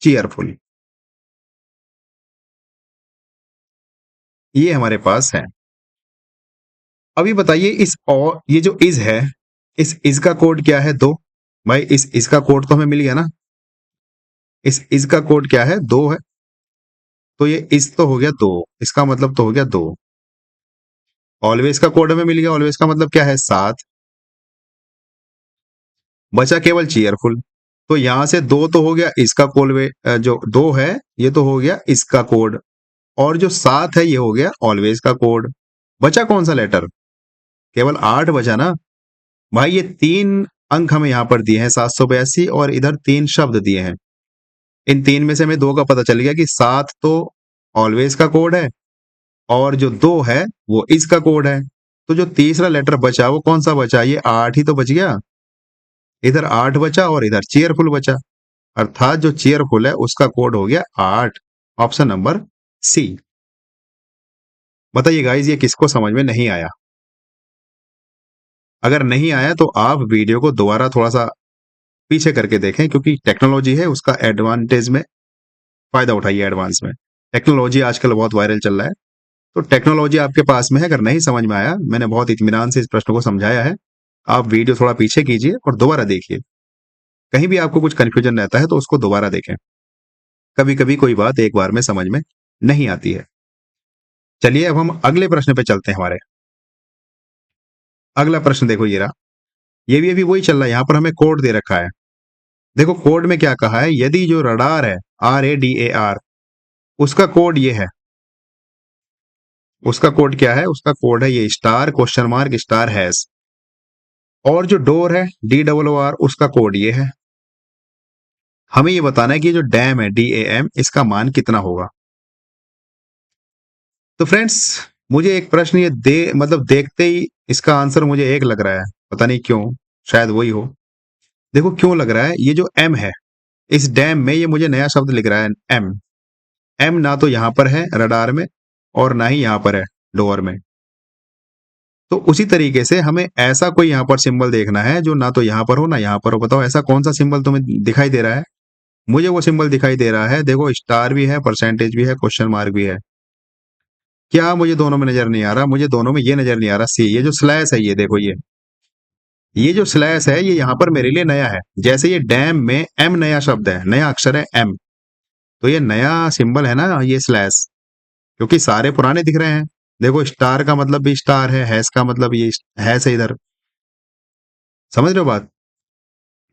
चीयरफुल। ये हमारे पास है। अभी बताइए इस और ये जो इज है, इस इज का कोड क्या है, 2। भाई इस इसका कोड तो हमें मिल गया ना, इस इज का कोड क्या है, 2 है। तो ये इज तो हो गया 2, इसका मतलब तो हो गया 2। ऑलवेज का कोड हमें मिल गया, ऑलवेज का मतलब क्या है, 7। बचा केवल चीयरफुल। तो यहां से 2 तो हो गया इसका कोड, जो 2 है ये तो हो गया इसका कोड, और जो 7 है ये हो गया ऑलवेज का कोड। बचा कौन सा लेटर, केवल 8 बचा ना। भाई ये 3 अंक हमें यहां पर दिए हैं 782, और इधर 3 शब्द दिए हैं। इन 3 में से हमें 2 का पता चल गया कि 7 तो ऑलवेज का कोड है, और जो 2 है वो इसका कोड है। तो जो तीसरा लेटर बचा वो कौन सा बचा, ये 8 ही तो बच गया। इधर 8 बचा और इधर चीयरफुल बचा। अर्थात जो चेयरफुल है उसका कोड हो गया 8, ऑप्शन नंबर सी। बताइए गाइस, ये किसको समझ में नहीं आया? अगर नहीं आया तो आप वीडियो को दोबारा थोड़ा सा पीछे करके देखें, क्योंकि टेक्नोलॉजी है उसका एडवांटेज में फायदा उठाइए। एडवांस में टेक्नोलॉजी आजकल बहुत वायरल चल रहा है, तो टेक्नोलॉजी आपके पास में है। अगर नहीं समझ में आया, मैंने बहुत इत्मीनान से इस प्रश्न को समझाया है, आप वीडियो थोड़ा पीछे कीजिए और दोबारा देखिए। कहीं भी आपको कुछ कंफ्यूजन रहता है तो उसको दोबारा देखें। कभी कभी कोई बात एक बार में समझ में नहीं आती है। चलिए अब हम अगले प्रश्न पे चलते हैं। हमारे अगला प्रश्न देखो, ये रहा। ये भी अभी वही चल रहा है। यहाँ पर हमें कोड दे रखा है। देखो कोड में क्या कहा है, यदि जो रडार है RADAR, उसका कोड ये है। उसका कोड क्या है? उसका कोड है ये star question mark star hash. और जो डोर है DOOR, उसका कोड ये है। हमें ये बताना है कि जो डैम है DAM, इसका मान कितना होगा। तो फ्रेंड्स, मुझे एक प्रश्न ये मतलब देखते ही इसका आंसर मुझे एक लग रहा है, पता नहीं क्यों, शायद वही हो। देखो क्यों लग रहा है, ये जो M है इस डैम में, ये मुझे नया शब्द लिख रहा है M। M ना तो यहां पर है रडार में और ना ही यहां पर है डोर में। तो उसी तरीके से हमें ऐसा कोई यहाँ पर सिंबल देखना है जो ना तो यहाँ पर हो ना यहाँ पर हो। बताओ ऐसा कौन सा सिंबल तुम्हें दिखाई दे रहा है? मुझे वो सिंबल दिखाई दे रहा है। देखो स्टार भी है, परसेंटेज भी है, क्वेश्चन मार्क भी है। क्या मुझे दोनों में नजर नहीं आ रहा? मुझे दोनों में ये नजर नहीं आ रहा। सी, ये जो स्लैश है, ये देखो, ये जो स्लैश है ये यहाँ पर मेरे लिए नया है। जैसे ये डैम में M नया शब्द है, नया अक्षर है M, तो ये नया सिंबल है ना ये स्लैश, क्योंकि सारे पुराने दिख रहे हैं। देखो स्टार का मतलब भी स्टार है, हैश का मतलब ये हैश है इधर। समझ रहे हो बात?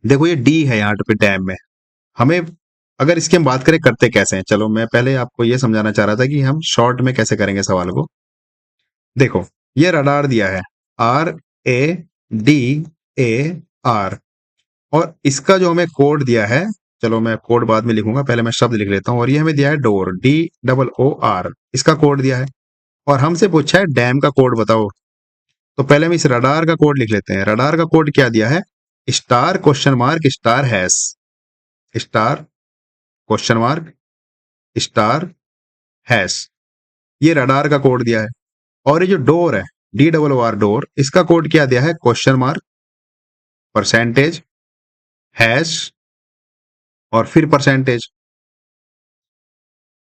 देखो ये D है यहाँ पे डैम में। हमें अगर इसकी हम बात करें करते कैसे हैं, चलो मैं पहले आपको ये समझाना चाह रहा था कि हम शॉर्ट में कैसे करेंगे सवाल को। देखो ये रडार दिया है RADAR, और इसका जो हमें कोड दिया है, चलो मैं कोड बाद में लिखूंगा, पहले मैं शब्द लिख लेता हूं। और ये हमें दिया है डोर DOOR, इसका कोड दिया है। और हमसे पूछा है डैम का कोड बताओ। तो पहले हम इस रडार का कोड लिख लेते हैं। रडार का कोड क्या दिया है? Star question mark star hash, star question mark star hash, ये रडार का कोड दिया है। और ये जो डोर है DOOR डोर, इसका कोड क्या दिया है? क्वेश्चन मार्क, परसेंटेज, हैश और फिर परसेंटेज।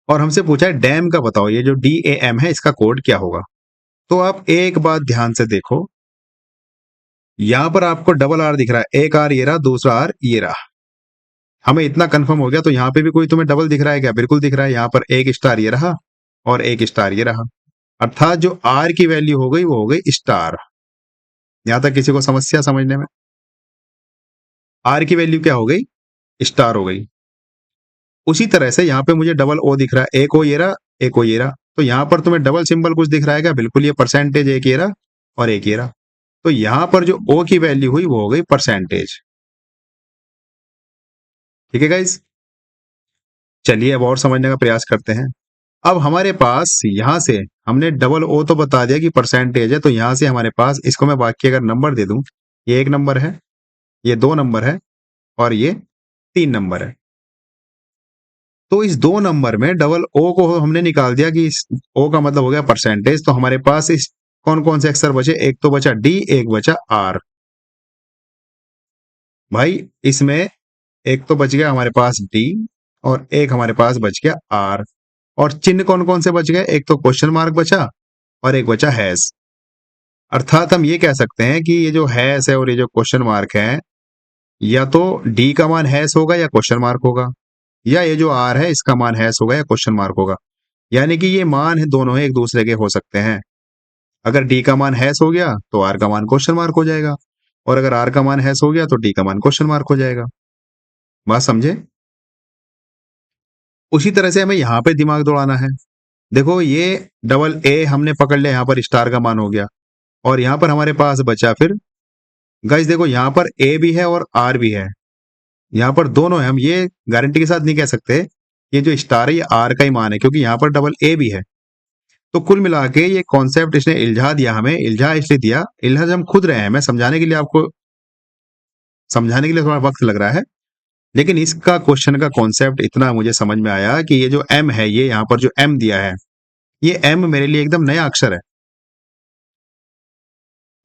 और हमसे पूछा है डैम का बताओ, ये जो DAM है इसका कोड क्या होगा। तो आप एक बात ध्यान से देखो, यहां पर आपको डबल R दिख रहा है, एक R ये रहा, दूसरा R ये रहा। हमें इतना कंफर्म हो गया। तो यहाँ पे भी कोई तुम्हें डबल दिख रहा है क्या? बिल्कुल दिख रहा है। यहाँ पर एक स्टार ये रहा और एक स्टार ये रहा, अर्थात जो R की वैल्यू हो गई वो हो गई स्टार। यहां तक किसी को समस्या समझने में? R की वैल्यू क्या हो गई? स्टार हो गई। उसी तरह से यहाँ पे मुझे डबल O दिख रहा है, एक O ये रहा, एक O ये रहा। तो यहाँ पर तुम्हें डबल सिंबल कुछ दिख रहा है क्या? बिल्कुल, ये परसेंटेज, एक ये रहा और एक ये रहा। तो यहाँ पर जो O की वैल्यू हुई वो हो गई परसेंटेज। ठीक है गाइज, चलिए अब और समझने का प्रयास करते हैं। अब हमारे पास यहां से हमने डबल O तो बता दिया कि परसेंटेज है, तो यहां से हमारे पास, इसको मैं बाकी अगर नंबर दे दूं, ये 1 नंबर है, ये 2 नंबर है और ये 3 नंबर है। तो इस 2 नंबर में डबल O को हमने निकाल दिया कि इस O का मतलब हो गया परसेंटेज। तो हमारे पास इस कौन कौन से अक्षर बचे? एक तो बचा D, एक बचा R। भाई इसमें एक तो बच गया हमारे पास D और एक हमारे पास बच गया R। और चिन्ह कौन कौन से बच गए? एक तो क्वेश्चन मार्क बचा और एक बचा हैश। अर्थात हम ये कह सकते हैं कि ये जो हैश है और ये जो क्वेश्चन मार्क है, या तो D का मान हैश होगा या क्वेश्चन मार्क होगा, या ये जो R है इसका मान हैश होगा या क्वेश्चन मार्क होगा। यानी कि ये मान है दोनों एक दूसरे के हो सकते हैं। अगर D का मान हैश हो गया तो R का मान क्वेश्चन मार्क हो जाएगा, और अगर R का मान हैश हो गया तो D का मान क्वेश्चन मार्क हो जाएगा। बात समझे? उसी तरह से हमें यहाँ पे दिमाग दौड़ाना है। देखो ये डबल A हमने पकड़ लिया, यहाँ पर स्टार का मान हो गया, और यहाँ पर हमारे पास बचा फिर गाइस, देखो यहाँ पर A भी है और R भी है, यहाँ पर दोनों है। हम ये गारंटी के साथ नहीं कह सकते ये जो स्टार है ये R का ही मान है, क्योंकि यहाँ पर डबल A भी है। तो कुल मिला के ये कॉन्सेप्ट इसने इल्झा दिया हमें। इल्झा इसलिए दिया, इल्झा हम खुद रहे हैं। मैं समझाने के लिए, आपको समझाने के लिए थोड़ा वक्त लग रहा है, लेकिन इसका क्वेश्चन का कॉन्सेप्ट इतना मुझे समझ में आया कि ये जो m है, ये यहाँ पर जो m दिया है, ये m मेरे लिए एकदम नया अक्षर है।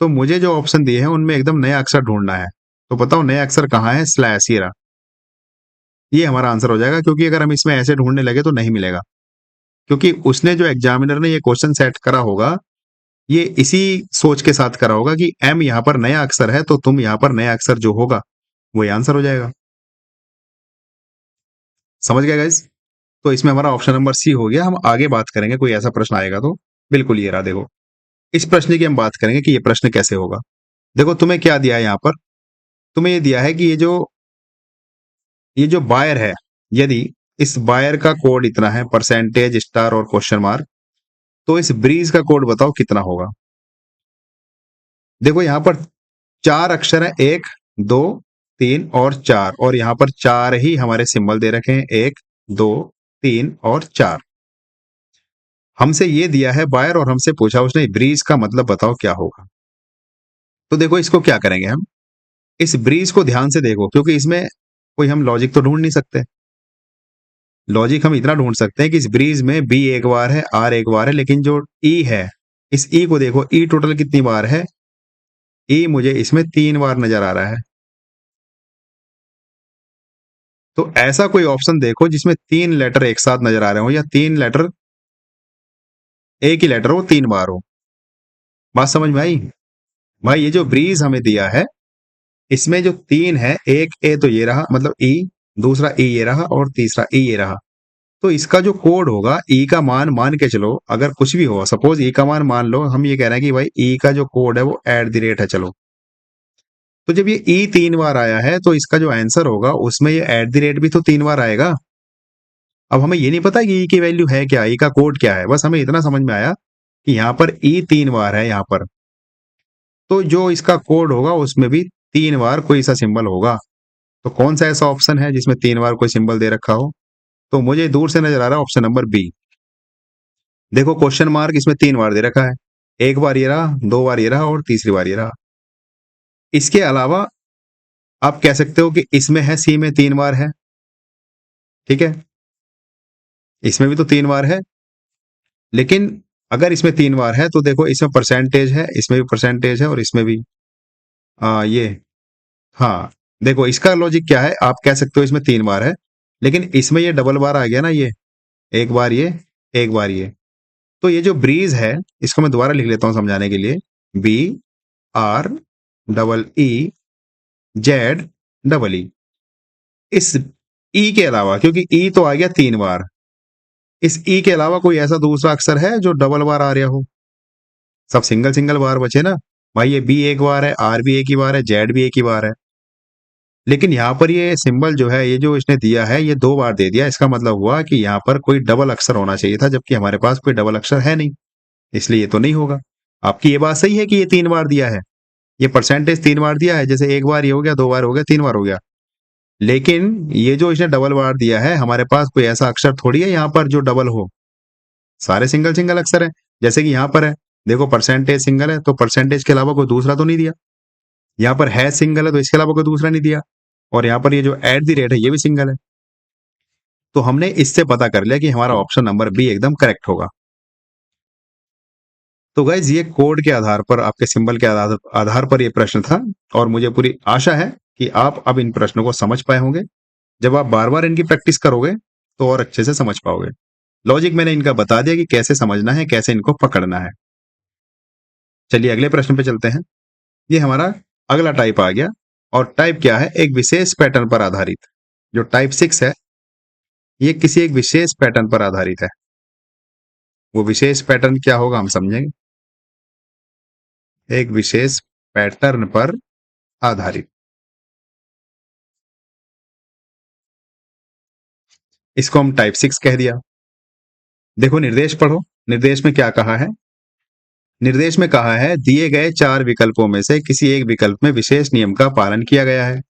तो मुझे जो ऑप्शन दिए हैं उनमें एकदम नया अक्षर ढूंढना है। तो बताओ नया अक्षर कहाँ है? स्लैश, ये रहा। ये हमारा आंसर हो जाएगा, क्योंकि अगर हम इसमें ऐसे ढूंढने लगे तो नहीं मिलेगा, क्योंकि उसने जो एग्जामिनर ने ये क्वेश्चन सेट करा होगा, ये इसी सोच के साथ करा होगा कि m यहाँ पर नया अक्षर है, तो तुम यहाँ पर नया अक्षर जो होगा वही आंसर हो जाएगा। समझ गए गाइस? तो इसमें हमारा ऑप्शन नंबर सी हो गया। हम आगे बात करेंगे, कोई ऐसा प्रश्न आएगा तो। बिल्कुल ये रहा, देखो इस प्रश्न की हम बात करेंगे कि ये प्रश्न कैसे होगा। देखो तुम्हें क्या दिया है यहाँ पर, तुम्हें ये दिया है कि ये जो बायर है, यदि इस बायर का कोड इतना है, परसेंटेज, स्टार और क्वेश्चन मार्क, तो इस ब्रीज का कोड बताओ कितना होगा। देखो यहाँ पर 4 अक्षर है, 1 2 3 और 4, और यहाँ पर 4 ही हमारे सिंबल दे रखे हैं, 1 2 3 और 4। हमसे ये दिया है बायर और हमसे पूछा उसने ब्रीज का मतलब बताओ क्या होगा। तो देखो इसको क्या करेंगे हम, इस ब्रीज को ध्यान से देखो, क्योंकि इसमें कोई हम लॉजिक तो ढूंढ नहीं सकते। लॉजिक हम इतना ढूंढ सकते हैं कि इस ब्रीज में बी एक बार है, आर एक बार है, लेकिन जो ई है, इस ई को देखो, ई टोटल कितनी बार है? ई मुझे इसमें 3 बार नजर आ रहा है। तो ऐसा कोई ऑप्शन देखो जिसमें 3 लेटर एक साथ नजर आ रहे हो, या 3 लेटर एक ही लेटर हो 3 बार हो। बात समझ में आई? भाई ये जो ब्रीज हमें दिया है, इसमें जो 3 है, एक ए तो ये रहा, मतलब ई, दूसरा ई ये रहा, और तीसरा ई ये रहा। तो इसका जो कोड होगा, ई का मान मान के चलो, अगर कुछ भी हो, सपोज ई का मान लो, हम ये कह रहे हैं कि भाई ई का जो कोड है वो @ है, चलो। तो जब ये ई 3 बार आया है, तो इसका जो आंसर होगा उसमें ये @ भी तो 3 बार आएगा। अब हमें ये नहीं पता कि ई की वैल्यू है क्या, ई का कोड क्या है, बस हमें इतना समझ में आया कि यहाँ पर ई 3 बार है यहाँ पर, तो जो इसका कोड होगा उसमें भी 3 बार कोई सा सिंबल होगा। तो कौन सा ऐसा ऑप्शन है जिसमें 3 बार कोई सिंबल दे रखा हो? तो मुझे दूर से नजर आ रहा है ऑप्शन नंबर बी। देखो क्वेश्चन मार्क इसमें 3 बार दे रखा है, एक बार ये रहा, 2 बार ये रहा, और तीसरी बार ये रहा। इसके अलावा आप कह सकते हो कि इसमें है, सी में 3 बार है, ठीक है, इसमें भी तो 3 बार है। लेकिन अगर इसमें 3 बार है तो देखो इसमें परसेंटेज है, इसमें भी परसेंटेज है, और इसमें भी ये, हाँ। देखो इसका लॉजिक क्या है, आप कह सकते हो इसमें 3 बार है, लेकिन इसमें ये डबल बार आ गया ना, ये एक बार, ये एक बार, ये। तो ये जो ब्रीज है, इसको मैं दोबारा लिख लेता हूं समझाने के लिए, BREEZEE। इस ई के अलावा, क्योंकि ई तो आ गया 3 बार, इस ई के अलावा कोई ऐसा दूसरा अक्षर है जो डबल बार आ रहा हो? सब सिंगल सिंगल बार बचे ना भाई। ये बी एक बार है, आर भी एक ही बार है, जेड भी एक ही बार है। लेकिन यहाँ पर ये सिंबल जो है, ये जो इसने दिया है, ये 2 बार दे दिया। इसका मतलब हुआ कि यहाँ पर कोई डबल अक्षर होना चाहिए था, जबकि हमारे पास कोई डबल अक्षर है नहीं, इसलिए ये तो नहीं होगा। आपकी ये बात सही है कि ये 3 बार दिया है, ये परसेंटेज 3 बार दिया है, जैसे एक बार ये हो गया, 2 बार हो गया, 3 बार हो गया। लेकिन ये जो इसने डबल बार दिया है, हमारे पास कोई ऐसा अक्षर थोड़ी है यहाँ पर जो डबल हो, सारे सिंगल सिंगल अक्षर है। जैसे कि यहाँ पर है, देखो परसेंटेज सिंगल है, तो परसेंटेज के अलावा कोई दूसरा तो नहीं दिया। यहाँ पर है सिंगल है, तो इसके अलावा कोई दूसरा नहीं दिया। और यहाँ पर ये जो @ है, ये भी सिंगल है। तो हमने इससे पता कर लिया कि हमारा ऑप्शन नंबर बी एकदम करेक्ट होगा। तो गाइज ये कोड के आधार पर, आपके सिंबल के आधार पर ये प्रश्न था, और मुझे पूरी आशा है कि आप अब इन प्रश्नों को समझ पाए होंगे। जब आप बार बार इनकी प्रैक्टिस करोगे तो और अच्छे से समझ पाओगे। लॉजिक मैंने इनका बता दिया कि कैसे समझना है, कैसे इनको पकड़ना है। चलिए अगले प्रश्न पे चलते हैं। ये हमारा अगला टाइप आ गया, और टाइप क्या है? एक विशेष पैटर्न पर आधारित। जो टाइप 6 है, ये किसी एक विशेष पैटर्न पर आधारित है। वो विशेष पैटर्न क्या होगा हम समझेंगे। एक विशेष पैटर्न पर आधारित, इसको हम टाइप 6 कह दिया। देखो निर्देश पढ़ो, निर्देश में क्या कहा है? निर्देश में कहा है दिए गए 4 विकल्पों में से किसी एक विकल्प में विशेष नियम का पालन किया गया है,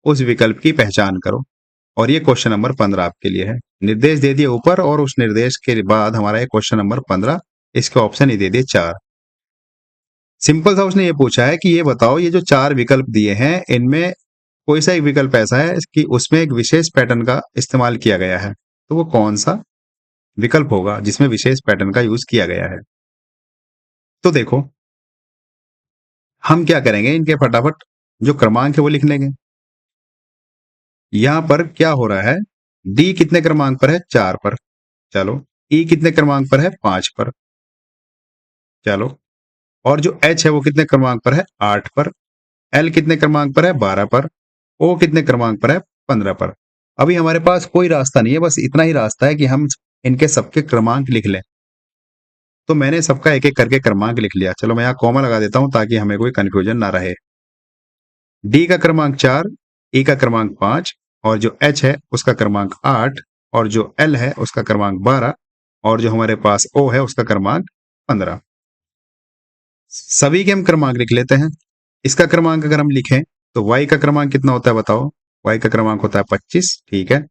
उस विकल्प की पहचान करो। और ये क्वेश्चन नंबर 15 आपके लिए है। निर्देश दे दिए ऊपर, और उस निर्देश के बाद हमारा ये क्वेश्चन नंबर 15, इसके ऑप्शन ही दे दिए 4। सिंपल सा उसने ये पूछा है कि ये बताओ, ये जो 4 विकल्प दिए हैं, इनमें कोई सा एक विकल्प ऐसा है कि उसमें एक विशेष पैटर्न का इस्तेमाल किया गया है, तो वो कौन सा विकल्प होगा जिसमें विशेष पैटर्न का यूज किया गया है। तो देखो, हम क्या करेंगे, इनके फटाफट जो क्रमांक है वो लिख लेंगे। यहां पर क्या हो रहा है, डी कितने क्रमांक पर है, 4 पर। चलो, ई कितने क्रमांक पर है, 5 पर। चलो, और जो एच है वो कितने क्रमांक पर है, 8 पर। एल कितने क्रमांक पर है, 12 पर। ओ कितने क्रमांक पर है, 15 पर। अभी हमारे पास कोई रास्ता नहीं है, बस इतना ही रास्ता है कि हम इनके सबके क्रमांक लिख लें। तो मैंने सबका एक एक करके क्रमांक लिख लिया। चलो मैं यहाँ कॉमा लगा देता हूं ताकि हमें कोई कंफ्यूजन ना रहे। डी का क्रमांक 4, ई का क्रमांक 5, और जो एच है उसका क्रमांक 8, और जो एल है उसका क्रमांक 12, और जो हमारे पास ओ है उसका क्रमांक 15। सभी के हम क्रमांक लिख लेते हैं। इसका क्रमांक अगर हम लिखें तो y का क्रमांक कितना होता है बताओ। y का क्रमांक होता है 25, ठीक है।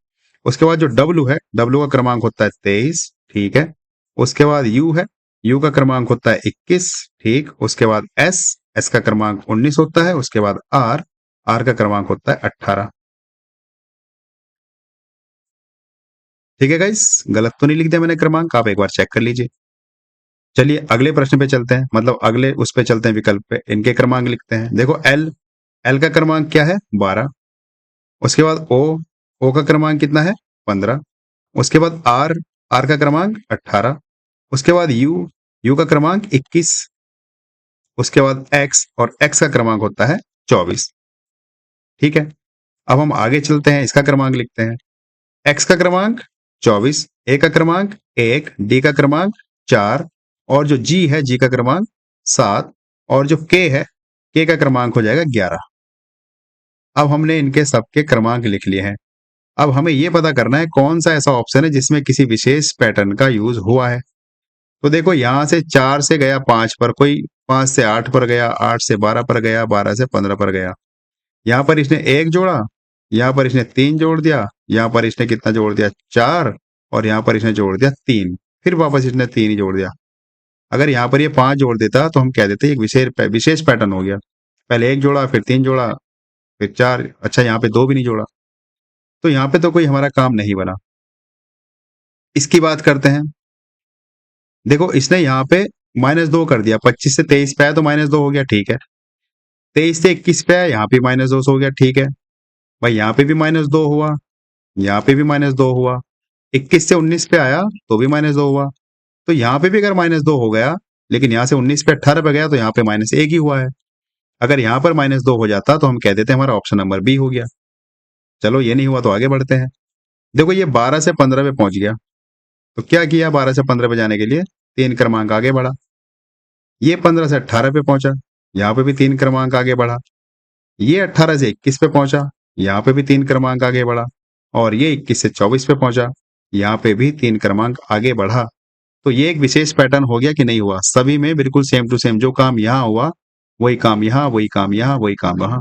उसके बाद जो w है, w का क्रमांक होता है 23, ठीक है। उसके बाद u है, u का क्रमांक होता है 21, ठीक। उसके बाद s का क्रमांक 19 होता है। उसके बाद r का क्रमांक होता है 18। ठीक है गाइस, गलत तो नहीं लिख दिया मैंने क्रमांक, आप एक बार चेक कर लीजिए। चलिए अगले प्रश्न पे चलते हैं, मतलब अगले उस पे चलते हैं, विकल्प पे। इनके क्रमांक लिखते हैं। देखो एल का क्रमांक क्या है, 12। उसके बाद ओ का क्रमांक कितना है, 15। उसके बाद आर का क्रमांक 18। उसके बाद यू का क्रमांक 21। उसके बाद एक्स, और एक्स का क्रमांक होता है 24। ठीक है, अब हम आगे चलते हैं, इसका क्रमांक लिखते हैं। एक्स का क्रमांक 24, ए का क्रमांक 1, डी का क्रमांक 4, और जो जी है, जी का क्रमांक 7, और जो के है, के का क्रमांक हो जाएगा 11। अब हमने इनके सबके क्रमांक लिख लिए हैं। अब हमें यह पता करना है कौन सा ऐसा ऑप्शन है जिसमें किसी विशेष पैटर्न का यूज हुआ है। तो देखो, यहां से 4 से गया 5 पर, कोई 5 से 8 पर गया, 8 से 12 पर गया, 12 से 15 पर गया। यहां पर इसने 1 जोड़ा, यहां पर इसने 3 जोड़ दिया, यहां पर इसने कितना जोड़ दिया, 4, और यहां पर इसने जोड़ दिया 3, फिर वापस इसने 3 ही जोड़ दिया। अगर यहां पर ये 5 जोड़ देता तो हम कह देते एक विशेष पैटर्न हो गया। पहले 1 जोड़ा, फिर 3 जोड़ा, फिर 4, अच्छा यहाँ पे 2 भी नहीं जोड़ा, तो यहाँ पे तो कोई हमारा काम नहीं बना। इसकी बात करते हैं। देखो, इसने यहाँ पे -2 कर दिया, 25 से 23 पे आया तो -2 हो गया, ठीक है। 23 से 21 पे आया, यहाँ पे -2 हो गया, ठीक है। भाई यहाँ पे भी -2 हुआ, यहाँ पे भी -2 हुआ। 21 से 19 पे आया तो भी -2 हुआ। तो यहाँ पे भी अगर -2 हो गया, लेकिन यहाँ से 19 पे 18 पे गया तो यहाँ पे -1 ही हुआ है। अगर यहाँ पर -2 हो जाता तो हम कह देते हमारा ऑप्शन नंबर बी हो गया। चलो, ये नहीं हुआ तो आगे बढ़ते हैं। देखो, ये 12 से 15 पे पहुंच गया, तो क्या किया, 12 से 15 पे जाने के लिए 3 क्रमांक आगे बढ़ा। ये 15 से 18 पे पहुंचा, यहाँ पे भी 3 क्रमांक आगे बढ़ा। ये 18 से 21 पे पहुंचा, यहाँ पे भी 3 क्रमांक आगे बढ़ा। और ये 21 से 24 पे पहुंचा, यहाँ पे भी 3 क्रमांक आगे बढ़ा। तो ये एक विशेष पैटर्न हो गया कि नहीं हुआ, सभी में बिल्कुल सेम टू सेम, जो काम यहाँ हुआ वही काम यहाँ, वही काम यहाँ, वही काम वहां।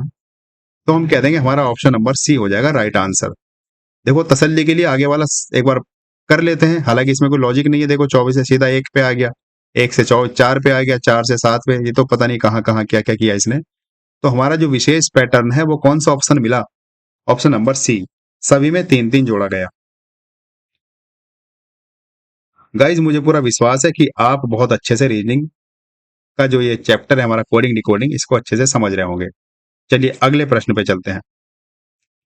तो हम कह देंगे हमारा ऑप्शन नंबर सी हो जाएगा राइट आंसर। देखो, तसल्ली के लिए आगे वाला एक बार कर लेते हैं, हालांकि इसमें कोई लॉजिक नहीं है। देखो, 24 से सीधा 1 पे आ गया, 1 से 4 पे आ गया, 4 से 7 पे, ये तो पता नहीं कहाँ कहाँ क्या क्या किया इसने। तो हमारा जो विशेष पैटर्न है वो कौन सा ऑप्शन मिला, ऑप्शन नंबर सी, सभी में 3-3 जोड़ा गया। गाइज, मुझे पूरा विश्वास है कि आप बहुत अच्छे से रीजनिंग का जो ये चैप्टर है हमारा कोडिंग डिकोडिंग, इसको अच्छे से समझ रहे होंगे। चलिए अगले प्रश्न पे चलते हैं।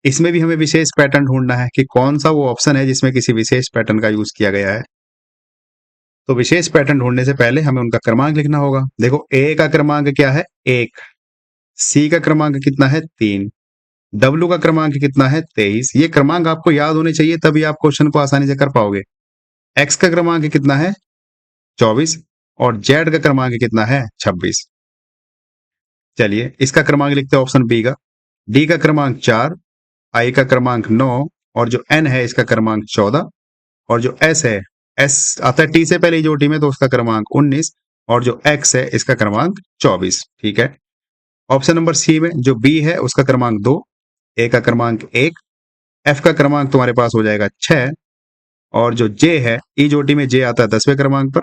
इसमें भी हमें विशेष पैटर्न ढूंढना है कि कौन सा वो ऑप्शन है जिसमें किसी विशेष पैटर्न का यूज किया गया है। तो विशेष पैटर्न ढूंढने से पहले हमें उनका क्रमांक लिखना होगा। देखो, ए का क्रमांक क्या है, 1। सी का क्रमांक कितना है, 3। डब्ल्यू का क्रमांक कितना है, 23। ये क्रमांक आपको याद होने चाहिए, तभी आप क्वेश्चन को आसानी से कर पाओगे। एक्स का क्रमांक कितना है, 24, और जेड का क्रमांक कितना है, 26। चलिए इसका क्रमांक लिखते हैं ऑप्शन बी का। डी का क्रमांक 4, आई का क्रमांक 9, और जो एन है इसका क्रमांक 14, और जो एस है, एस आता है टी से पहले जो टी में, तो उसका क्रमांक 19, और जो एक्स है इसका क्रमांक 24। ठीक है, ऑप्शन नंबर सी में जो बी है उसका क्रमांक 2, ए का क्रमांक 1, एफ का क्रमांक तुम्हारे पास हो जाएगा 6, और जो जे है, ई जोटी में जे आता है 10वें क्रमांक पर,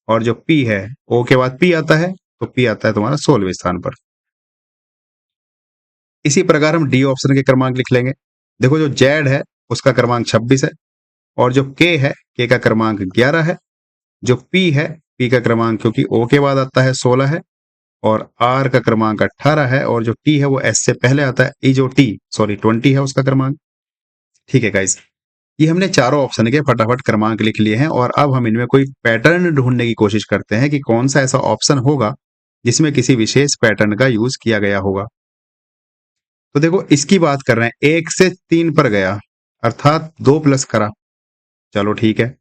और जो पी है, ओ के बाद पी आता है, तो पी आता है तुम्हारा 16वें स्थान पर। इसी प्रकार हम डी ऑप्शन के क्रमांक लिख लेंगे। देखो जो जेड है उसका क्रमांक 26 है और जो के है के का क्रमांक 11 है, जो पी है पी का क्रमांक क्योंकि ओ के बाद आता है 16 है और आर का क्रमांक 18 है और जो टी है वो एस से पहले आता है, ई जो टी सॉरी 20 है उसका क्रमांक। ठीक है गाइस, ये हमने चारों ऑप्शन के फटाफट क्रमांक लिख लिए हैं और अब हम इनमें कोई पैटर्न ढूंढने की कोशिश करते हैं कि कौन सा ऐसा ऑप्शन होगा जिसमें किसी विशेष पैटर्न का यूज किया गया होगा। तो देखो इसकी बात कर रहे हैं, 1 से 3 पर गया अर्थात 2 प्लस करा, चलो ठीक है।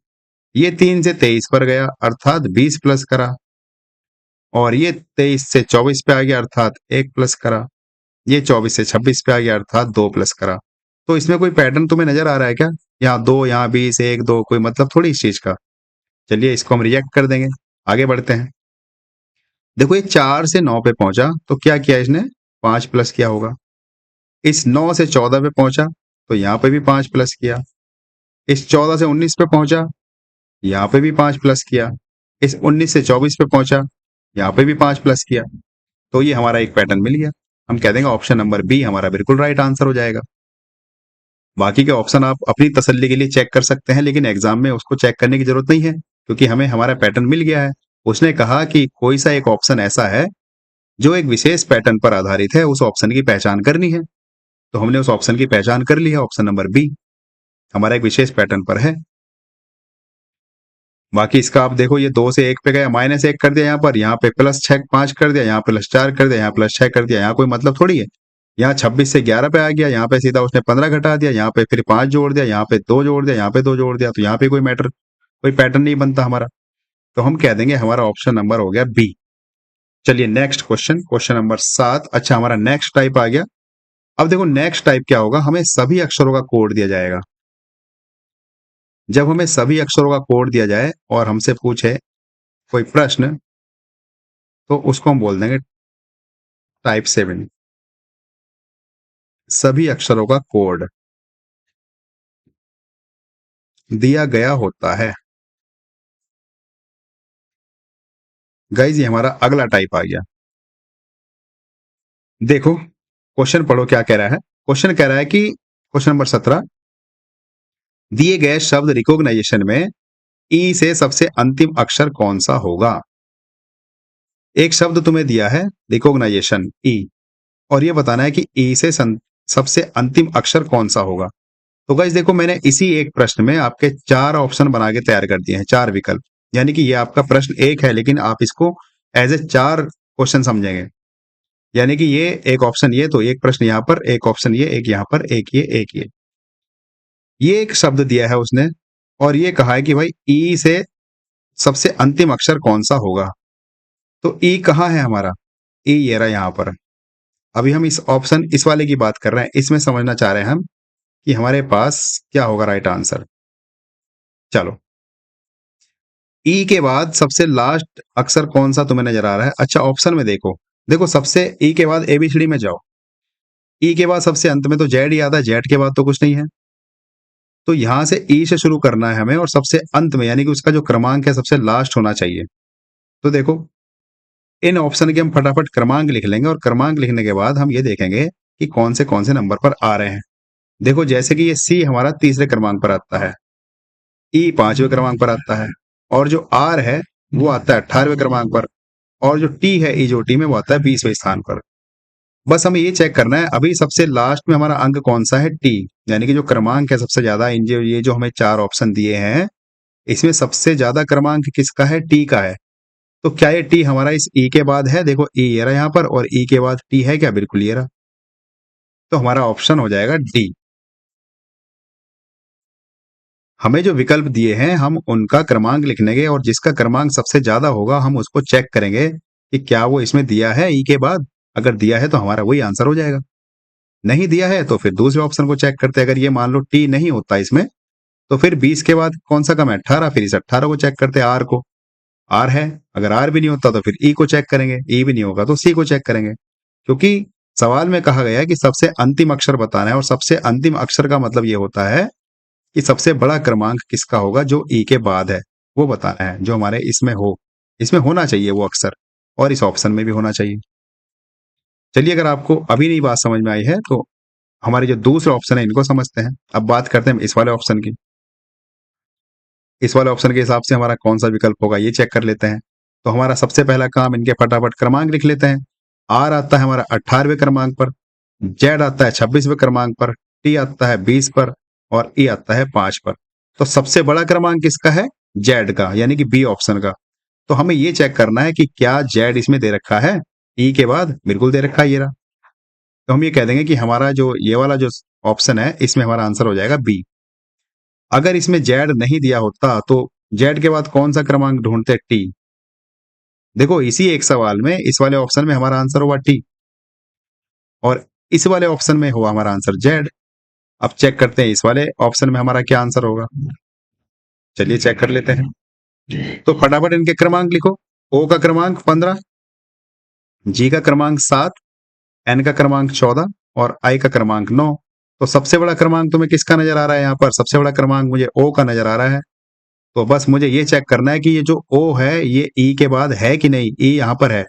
ये 3 से 23 पर गया अर्थात 20 प्लस करा और ये 23 से 24 पे आ गया अर्थात 1 प्लस करा, ये 24 से 26 पे आ गया अर्थात 2 प्लस करा। तो इसमें कोई पैटर्न तुम्हें नजर आ रहा है क्या? यहाँ 2, यहाँ 20, 1, 2, कोई मतलब थोड़ी इस चीज का। चलिए इसको हम रिजेक्ट कर देंगे, आगे बढ़ते हैं। देखो ये 4 से 9 पे पहुंचा तो क्या किया इसने? 5 प्लस किया होगा। इस 9 से 14 पे पहुंचा तो यहाँ पे भी 5 प्लस किया। इस 14 से 19 पे पहुंचा, यहाँ पे भी 5 प्लस किया। इस 19 से 24 पे पहुंचा, यहाँ पे भी 5 प्लस किया। तो ये हमारा एक पैटर्न मिल गया। हम कह देंगे ऑप्शन नंबर बी हमारा बिल्कुल राइट आंसर हो जाएगा। बाकी के ऑप्शन आप अपनी तसल्ली के लिए चेक कर सकते हैं, लेकिन एग्जाम में उसको चेक करने की जरूरत नहीं है क्योंकि हमें हमारा पैटर्न मिल गया है। उसने कहा कि कोई सा एक ऑप्शन ऐसा है जो एक विशेष पैटर्न पर आधारित है, उस ऑप्शन की पहचान करनी है। तो हमने उस ऑप्शन की पहचान कर ली है, ऑप्शन नंबर बी हमारा एक विशेष पैटर्न पर है। बाकी इसका आप देखो, ये 2 से 1 पे गया, -1 कर दिया, यहाँ पे +5 कर दिया, यहाँ +4 कर दिया, यहाँ +6 कर दिया, यहाँ कोई मतलब थोड़ी है। यहाँ 26 से 11 पे आ गया, यहाँ पे सीधा उसने 15 घटा दिया, यहाँ पे फिर 5 जोड़ दिया, यहाँ पे 2 जोड़ दिया, यहाँ पे 2 जोड़ दिया, तो यहाँ पे कोई पैटर्न नहीं बनता हमारा। तो हम कह देंगे हमारा ऑप्शन नंबर हो गया बी। चलिए नेक्स्ट क्वेश्चन, क्वेश्चन नंबर 7। अच्छा हमारा नेक्स्ट टाइप आ गया। अब देखो नेक्स्ट टाइप क्या होगा, हमें सभी अक्षरों का कोड दिया जाएगा। जब हमें सभी अक्षरों का कोड दिया जाए और हमसे पूछे कोई प्रश्न, तो उसको हम बोल देंगे टाइप 7, सभी अक्षरों का कोड दिया गया होता है। गाइज ये हमारा अगला टाइप आ गया। देखो क्वेश्चन पढ़ो क्या कह रहा है। क्वेश्चन कह रहा है कि क्वेश्चन नंबर 17, दिए गए शब्द रिकॉग्नाइजेशन में ई से सबसे अंतिम अक्षर कौन सा होगा। एक शब्द तुम्हें दिया है रिकॉग्नाइजेशन ई और ये बताना है कि ई से सबसे अंतिम अक्षर कौन सा होगा। तो गाइस देखो मैंने इसी एक प्रश्न में आपके 4 ऑप्शन बना के तैयार कर दिए हैं, 4 विकल्प। यानी कि ये आपका प्रश्न एक है लेकिन आप इसको एज ए 4 क्वेश्चन समझेंगे। यानी कि ये एक ऑप्शन, ये तो एक प्रश्न यहाँ पर, एक ऑप्शन ये, एक यहाँ पर, एक ये, एक ये एक शब्द दिया है उसने और ये कहा है कि भाई ई से सबसे अंतिम अक्षर कौन सा होगा। तो ई कहाँ है हमारा? ई ये रहा यहाँ पर। अभी हम इस ऑप्शन इस वाले की बात कर रहे हैं, इसमें समझना चाह रहे हैं हम कि हमारे पास क्या होगा राइट आंसर। चलो ई के बाद सबसे लास्ट अक्षर कौन सा तुम्हें नजर आ रहा है? अच्छा ऑप्शन में देखो, देखो सबसे ई के बाद एबीसीडी में जाओ, ई के बाद सबसे अंत में तो जेड ही आता है, जेड के बाद तो कुछ नहीं है। तो यहां से ई से शुरू करना है हमें और सबसे अंत में यानी कि उसका जो क्रमांक है सबसे लास्ट होना चाहिए। तो देखो इन ऑप्शन के हम फटाफट क्रमांक लिख लेंगे और क्रमांक लिखने के बाद हम ये देखेंगे कि कौन से नंबर पर आ रहे हैं। देखो जैसे कि ये सी हमारा तीसरे क्रमांक पर आता है, ई 5वें क्रमांक पर आता है और जो आर है वो आता है 18वें क्रमांक पर और जो टी है ई जो टी में वो आता है 20वें स्थान पर। बस हमें ये चेक करना है अभी सबसे लास्ट में हमारा अंक कौन सा है, टी, यानी कि जो क्रमांक है सबसे ज्यादा इन जो ये जो हमें 4 ऑप्शन दिए हैं इसमें सबसे ज्यादा क्रमांक किसका है? टी का है। तो क्या ये टी हमारा इस ई के बाद है? देखो ई ये रहा यहाँ पर और ई के बाद टी है क्या? बिल्कुल ये रहा। तो हमारा ऑप्शन हो जाएगा डी। हमें जो विकल्प दिए हैं हम उनका क्रमांक लिखने और जिसका क्रमांक सबसे ज्यादा होगा हम उसको चेक करेंगे कि क्या वो इसमें दिया है ई के बाद। अगर दिया है तो हमारा वही आंसर हो जाएगा, नहीं दिया है तो फिर दूसरे ऑप्शन को चेक करते हैं। अगर ये मान लो टी नहीं होता इसमें तो फिर 20 के बाद कौन सा कम है? 18, फिर इस 18 को चेक करते हैं, आर को। आर है, अगर आर भी नहीं होता तो फिर ई को चेक करेंगे, ई भी नहीं होगा तो सी को चेक करेंगे। क्योंकि सवाल में कहा गया है कि सबसे अंतिम अक्षर बताना है और सबसे अंतिम अक्षर का मतलब ये होता है कि सबसे बड़ा क्रमांक किसका होगा जो ई के बाद है वो बताना है, जो हमारे इसमें होना चाहिए वो अक्षर और इस ऑप्शन में भी होना चाहिए। चलिए, अगर आपको अभी नहीं बात समझ में आई है तो हमारे जो दूसरे ऑप्शन है इनको समझते हैं। अब बात करते हैं इस वाले ऑप्शन की। इस वाले ऑप्शन के हिसाब से हमारा कौन सा विकल्प होगा ये चेक कर लेते हैं। तो हमारा सबसे पहला काम, इनके फटाफट क्रमांक लिख लेते हैं। आर आता है हमारा 18वें क्रमांक पर, जेड आता है 26वें क्रमांक पर, टी आता है 20 पर और ई आता है 5 पर। तो सबसे बड़ा क्रमांक किसका है? जेड का, यानी कि बी ऑप्शन का। तो हमें ये चेक करना है कि क्या जेड इसमें दे रखा है ई के बाद। बिल्कुल दे रखा है, ये रहा। तो हम ये कह देंगे कि हमारा जो ये वाला जो ऑप्शन है इसमें हमारा आंसर हो जाएगा बी। अगर इसमें जेड नहीं दिया होता तो जेड के बाद कौन सा क्रमांक ढूंढते? टी। देखो, इसी एक सवाल में इस वाले ऑप्शन में हमारा आंसर हुआ टी और इस वाले ऑप्शन में हुआ हमारा आंसर जेड। अब चेक करते हैं इस वाले ऑप्शन में हमारा क्या आंसर होगा। चलिए चेक कर लेते हैं। तो फटाफट इनके क्रमांक लिखो। ओ का क्रमांक 15, जी का क्रमांक 7, एन का क्रमांक 14 और आई का क्रमांक 9। तो सबसे बड़ा क्रमांक तुम्हें किसका नजर आ रहा है? यहाँ पर सबसे बड़ा क्रमांक मुझे ओ का नजर आ रहा है। तो बस मुझे ये चेक करना है कि ये जो ओ है ये ई के बाद है कि नहीं। ई यहाँ पर है,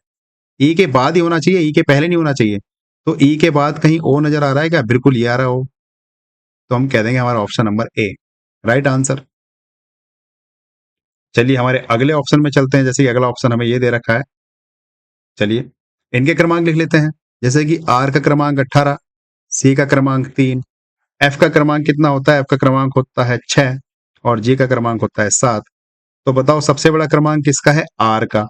ई के बाद ही होना चाहिए, ई के पहले नहीं होना चाहिए। तो ई के बाद कहीं ओ नजर आ रहा है क्या? बिल्कुल ये आ रहा हो। तो हम कह देंगे हमारा option number A right answer. चलिए हमारे अगले ऑप्शन में चलते हैं। जैसे कि अगला ऑप्शन हमें ये दे रखा है, चलिए इनके क्रमांक लिख लेते हैं। जैसे कि आर का क्रमांक 18, सी का क्रमांक 3, एफ का क्रमांक कितना होता है? एफ का क्रमांक होता है 6 और जी का क्रमांक होता है 7। तो बताओ सबसे बड़ा क्रमांक किसका है? आर का।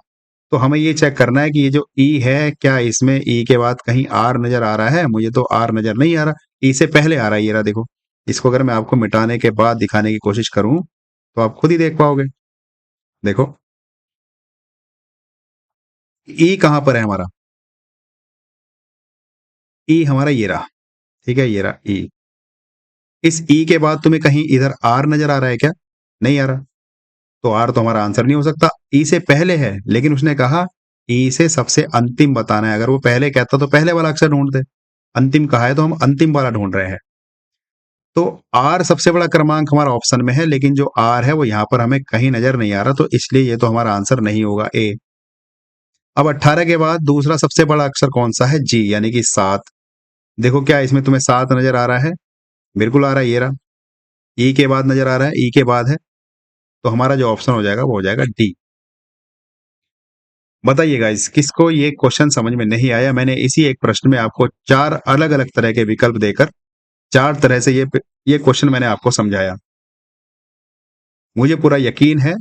तो हमें ये चेक करना है कि ये जो ई है, क्या इसमें ई के बाद कहीं आर नजर आ रहा है? मुझे तो आर नजर नहीं आ रहा, ई से पहले आ रहा है। ये रहा, देखो। इसको अगर मैं आपको मिटाने के बाद दिखाने की कोशिश करूं तो आप खुद ही देख पाओगे। देखो, ई कहां पर है हमारा? ई हमारा ये रहा, ठीक है, ये रहा ई। इस ई के बाद तुम्हें कहीं इधर आर नजर आ रहा है क्या? नहीं आ रहा। तो आर तो हमारा आंसर नहीं हो सकता। ई से पहले है, लेकिन उसने कहा ई से सबसे अंतिम बताना है। अगर वो पहले कहता तो पहले वाला अक्षर ढूंढते, अंतिम कहा है तो हम अंतिम वाला ढूंढ रहे हैं। तो आर सबसे बड़ा क्रमांक हमारा ऑप्शन में है, लेकिन जो आर है वो यहाँ पर हमें कहीं नजर नहीं आ रहा, तो इसलिए ये तो हमारा आंसर नहीं होगा ए। अब 18 के बाद दूसरा सबसे बड़ा अक्षर कौन सा है? जी, यानी कि 7। देखो, क्या इसमें तुम्हें 7 नजर आ रहा है? बिल्कुल आ रहा है, ये रहा। ई के बाद नजर आ रहा है, ई के बाद है। तो हमारा जो ऑप्शन हो जाएगा वो हो जाएगा डी। बताइएगा इस किसको ये क्वेश्चन समझ में नहीं आया। मैंने इसी एक प्रश्न में आपको 4 अलग अलग तरह के विकल्प देकर 4 तरह से ये क्वेश्चन मैंने आपको समझाया। मुझे पूरा यकीन है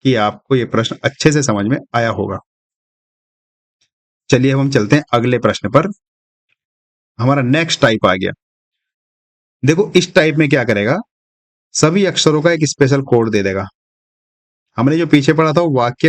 कि आपको ये प्रश्न अच्छे से समझ में आया होगा। चलिए अब हम चलते हैं अगले प्रश्न पर। हमारा नेक्स्ट टाइप आ गया। देखो, इस टाइप में क्या करेगा, सभी अक्षरों का एक स्पेशल कोड दे देगा। हमने जो पीछे पढ़ा था वो वाक्य का